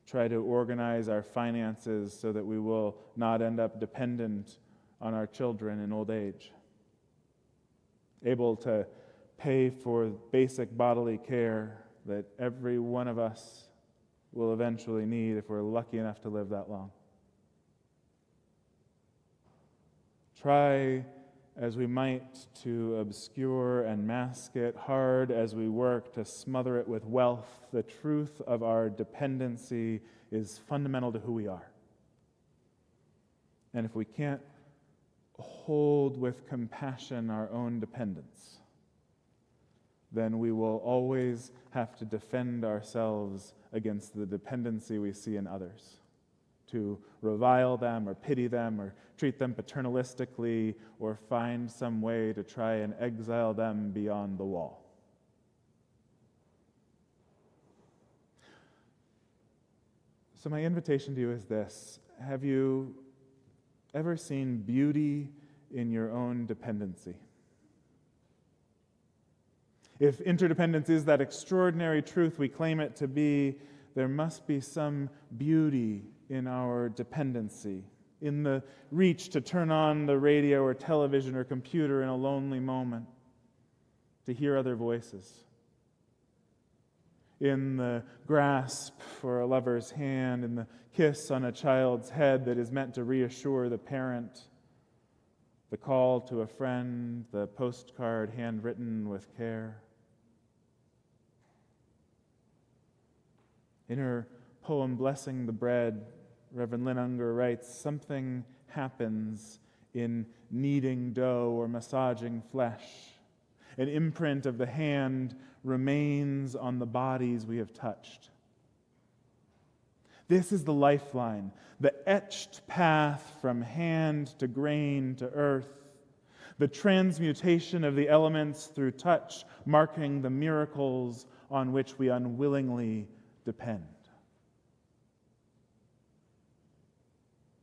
Speaker 4: try to organize our finances so that we will not end up dependent on our children in old age? Able to pay for basic bodily care that every one of us will eventually need if we're lucky enough to live that long. Try as we might to obscure and mask it, hard as we work to smother it with wealth, the truth of our dependency is fundamental to who we are. And if we can't hold with compassion our own dependence, then we will always have to defend ourselves against the dependency we see in others, to revile them or pity them or treat them paternalistically or find some way to try and exile them beyond the wall. So my invitation to you is this: have you ever seen beauty in your own dependency? If interdependence is that extraordinary truth we claim it to be, there must be some beauty in our dependency, in the reach to turn on the radio or television or computer in a lonely moment, to hear other voices, in the grasp for a lover's hand, in the kiss on a child's head that is meant to reassure the parent, the call to a friend, the postcard handwritten with care. In her poem, Blessing the Bread, Reverend Lynn Unger writes, something happens in kneading dough or massaging flesh. An imprint of the hand remains on the bodies we have touched. This is the lifeline, the etched path from hand to grain to earth, the transmutation of the elements through touch, marking the miracles on which we unwillingly depend.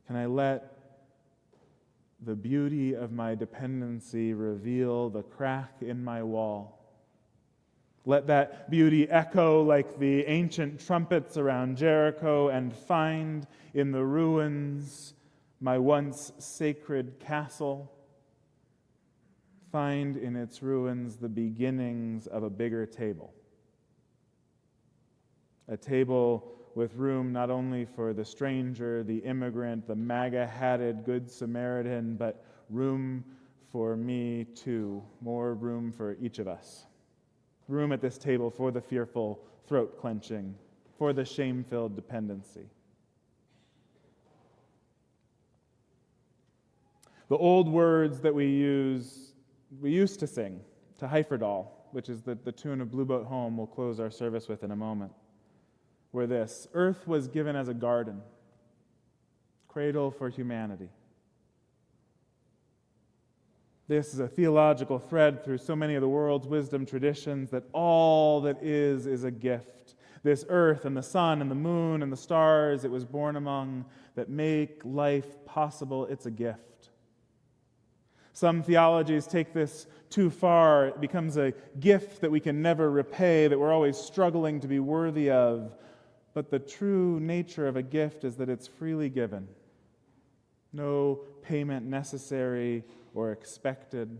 Speaker 4: Can I let the beauty of my dependency reveal the crack in my wall Let that beauty echo like the ancient trumpets around Jericho, and find in the ruins my once sacred castle. Find in its ruins the beginnings of a bigger table. A table with room not only for the stranger, the immigrant, the MAGA-hatted Good Samaritan, but room for me too, more room for each of us. Room at this table for the fearful throat clenching, for the shame-filled dependency. The old words that we used to sing to Heiferdal, which is the tune of Blue Boat Home we'll close our service with in a moment, were this: earth was given as a garden, cradle for humanity. This is a theological thread through so many of the world's wisdom traditions, that all that is a gift. This earth and the sun and the moon and the stars it was born among that make life possible, it's a gift. Some theologies take this too far. It becomes a gift that we can never repay, that we're always struggling to be worthy of. But the true nature of a gift is that it's freely given. No payment necessary or expected.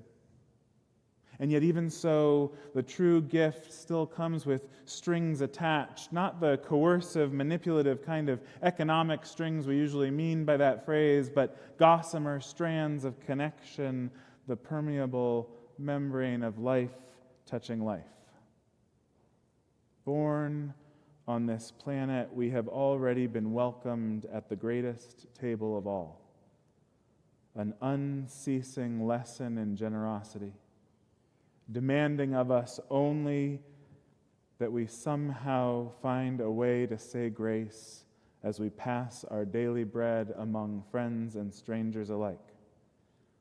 Speaker 4: And yet even so, the true gift still comes with strings attached, not the coercive, manipulative kind of economic strings we usually mean by that phrase, but gossamer strands of connection, the permeable membrane of life touching life. Born on this planet, we have already been welcomed at the greatest table of all, an unceasing lesson in generosity, demanding of us only that we somehow find a way to say grace as we pass our daily bread among friends and strangers alike,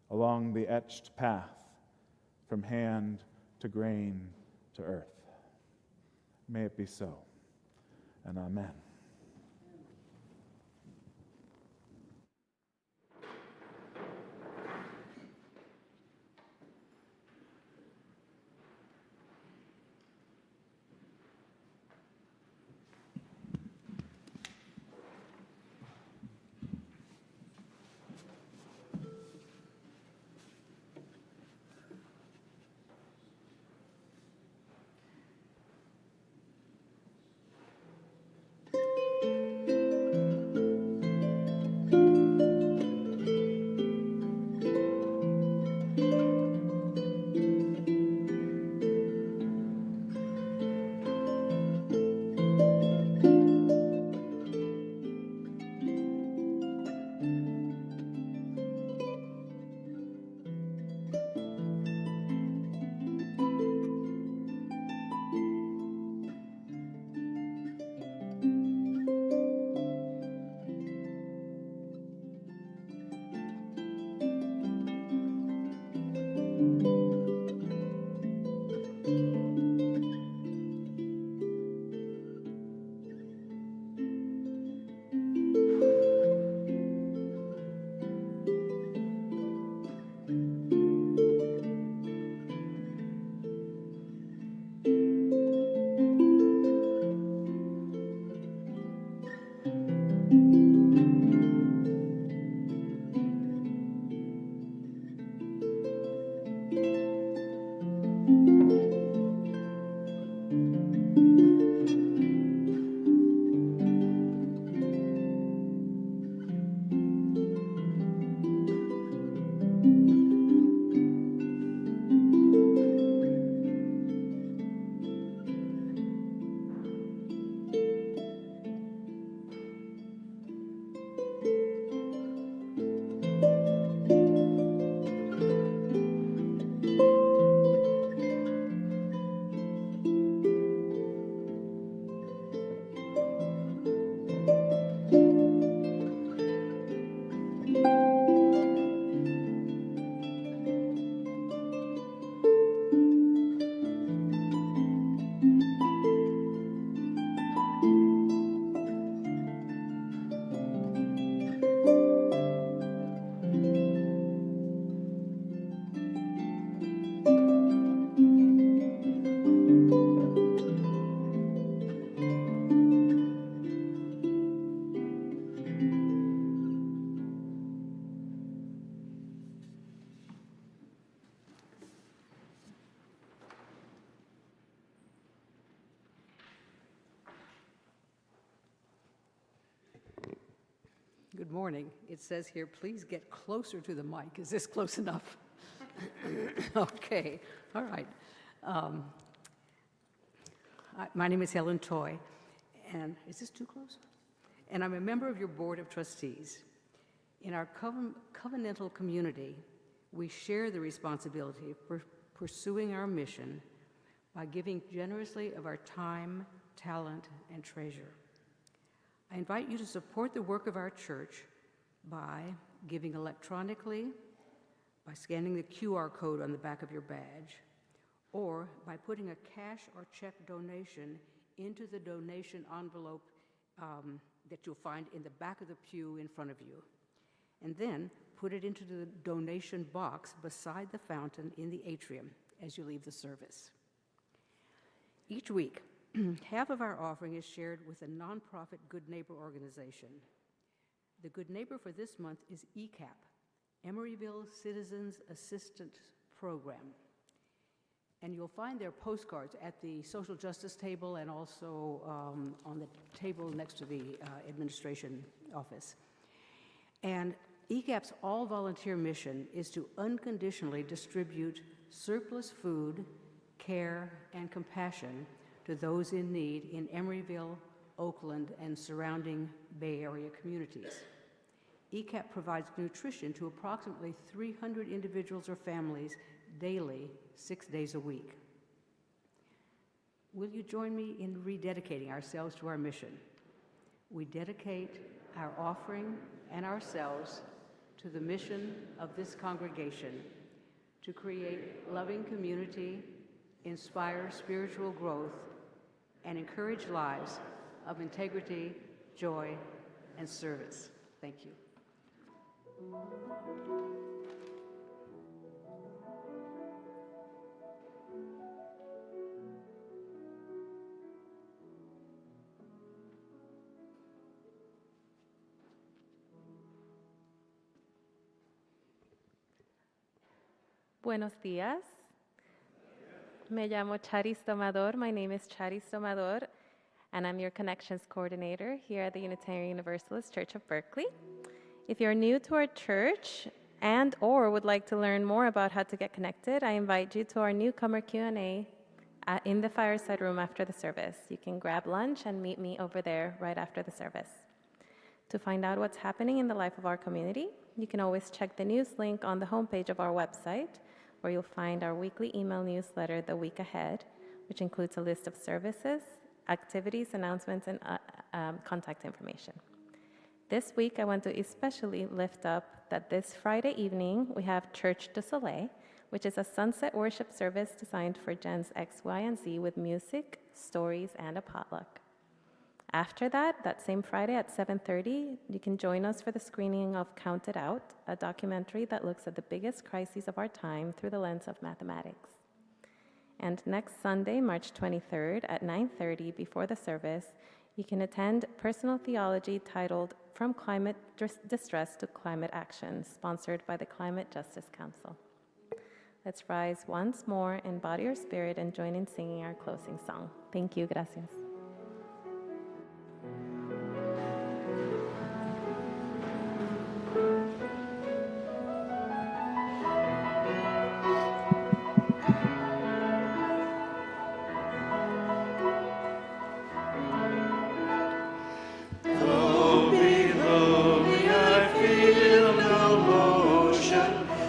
Speaker 4: along the etched path from hand to grain to earth. May it be so, and amen.
Speaker 11: morning. It says here, please get closer to the mic. Is this close enough? Okay, all right. My name is Helen Toy, and is this too close? And I'm a member of your board of trustees. In our covenantal community, we share the responsibility for pursuing our mission by giving generously of our time, talent, and treasure. I invite you to support the work of our church by giving electronically, by scanning the QR code on the back of your badge, or by putting a cash or check donation into the donation envelope that you'll find in the back of the pew in front of you. And then put it into the donation box beside the fountain in the atrium as you leave the service. Each week, half of our offering is shared with a nonprofit Good Neighbor organization. The Good Neighbor for this month is ECAP, Emeryville Citizens Assistance Program. And you'll find their postcards at the social justice table and also on the table next to the administration office. And ECAP's all-volunteer mission is to unconditionally distribute surplus food, care, and compassion to those in need in Emeryville, Oakland, and surrounding Bay Area communities. ECAP provides nutrition to approximately 300 individuals or families daily, 6 days a week. Will you join me in rededicating ourselves to our mission? We dedicate our offering and ourselves to the mission of this congregation to create loving community, inspire spiritual growth, and encourage lives of integrity, joy, and service. Thank you.
Speaker 12: Buenos días. Me llamo Charis Domador. My name is Charis Domador, and I'm your Connections Coordinator here at the Unitarian Universalist Church of Berkeley. If you're new to our church and or would like to learn more about how to get connected, I invite you to our newcomer Q&A in the fireside room after the service. You can grab lunch and meet me over there right after the service. To find out what's happening in the life of our community, you can always check the news link on the homepage of our website, where you'll find our weekly email newsletter, The Week Ahead, which includes a list of services, activities, announcements, and contact information. This week, I want to especially lift up that this Friday evening, we have Church du Soleil, which is a sunset worship service designed for Gens X, Y, and Z with music, stories, and a potluck. After that same Friday at 7:30, you can join us for the screening of Count It Out, a documentary that looks at the biggest crises of our time through the lens of mathematics. And next Sunday, March 23rd at 9:30 before the service, you can attend personal theology titled From Climate Distress to Climate Action, sponsored by the Climate Justice Council. Let's rise once more in body or spirit and join in singing our closing song. Thank you, gracias.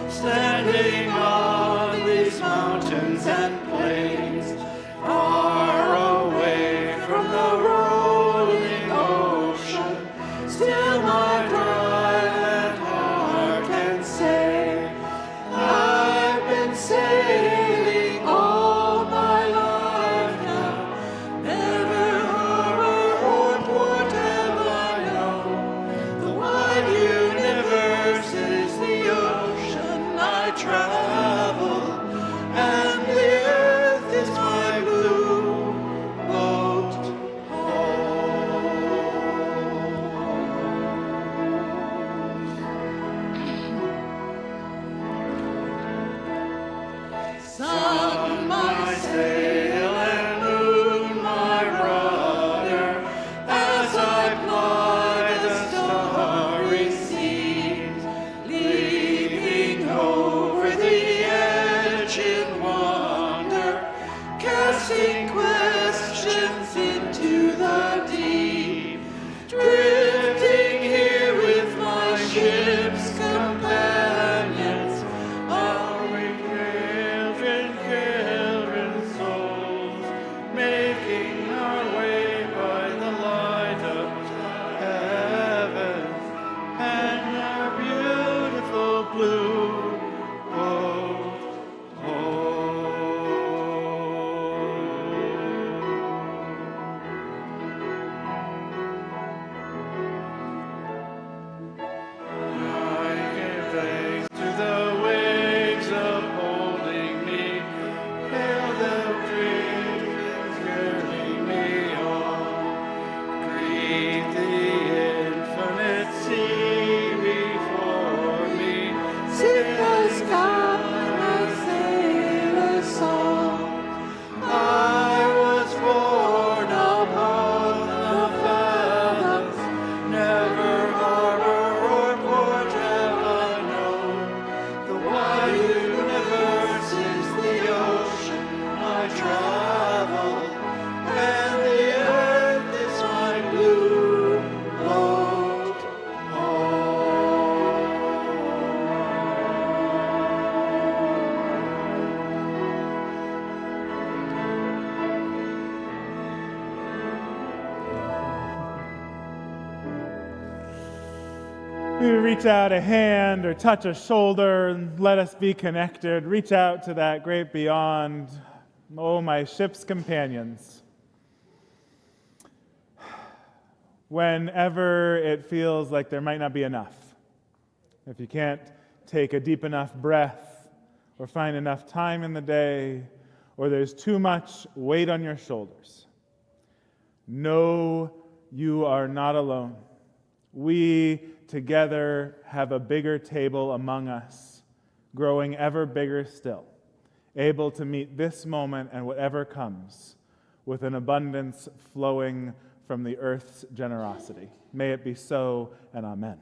Speaker 2: Standing on these mountains and plains, far away from the rolling ocean, still my dry land heart can say, I've been sailing all my life now, never harbor or port have I known. The wide universe is the ocean I travel, and the earth is my blue boat home. Sun my sail and moon my rudder, as I ply the starry
Speaker 9: casting questions into the deep, drifting here with my ship's companions. Are we children souls, making our way by the light of heaven and our beautiful blue boat home? I give thanks to the waves upholding me, hail the dreams carrying me on. Greet the infinite sea before me, sing the sky a sailor's song. I was born upon the fathom, never harbor or port have I known. The wide universe is the ocean I travel, and the earth is my blue boat home.
Speaker 4: We reach out a hand or touch a shoulder and let us be connected. Reach out to that great beyond. Oh, my ship's companions. Whenever it feels like there might not be enough, if you can't take a deep enough breath or find enough time in the day, or there's too much weight on your shoulders, know you are not alone. We together have a bigger table among us, growing ever bigger still, able to meet this moment and whatever comes with an abundance flowing from the earth's generosity. May it be so, and amen.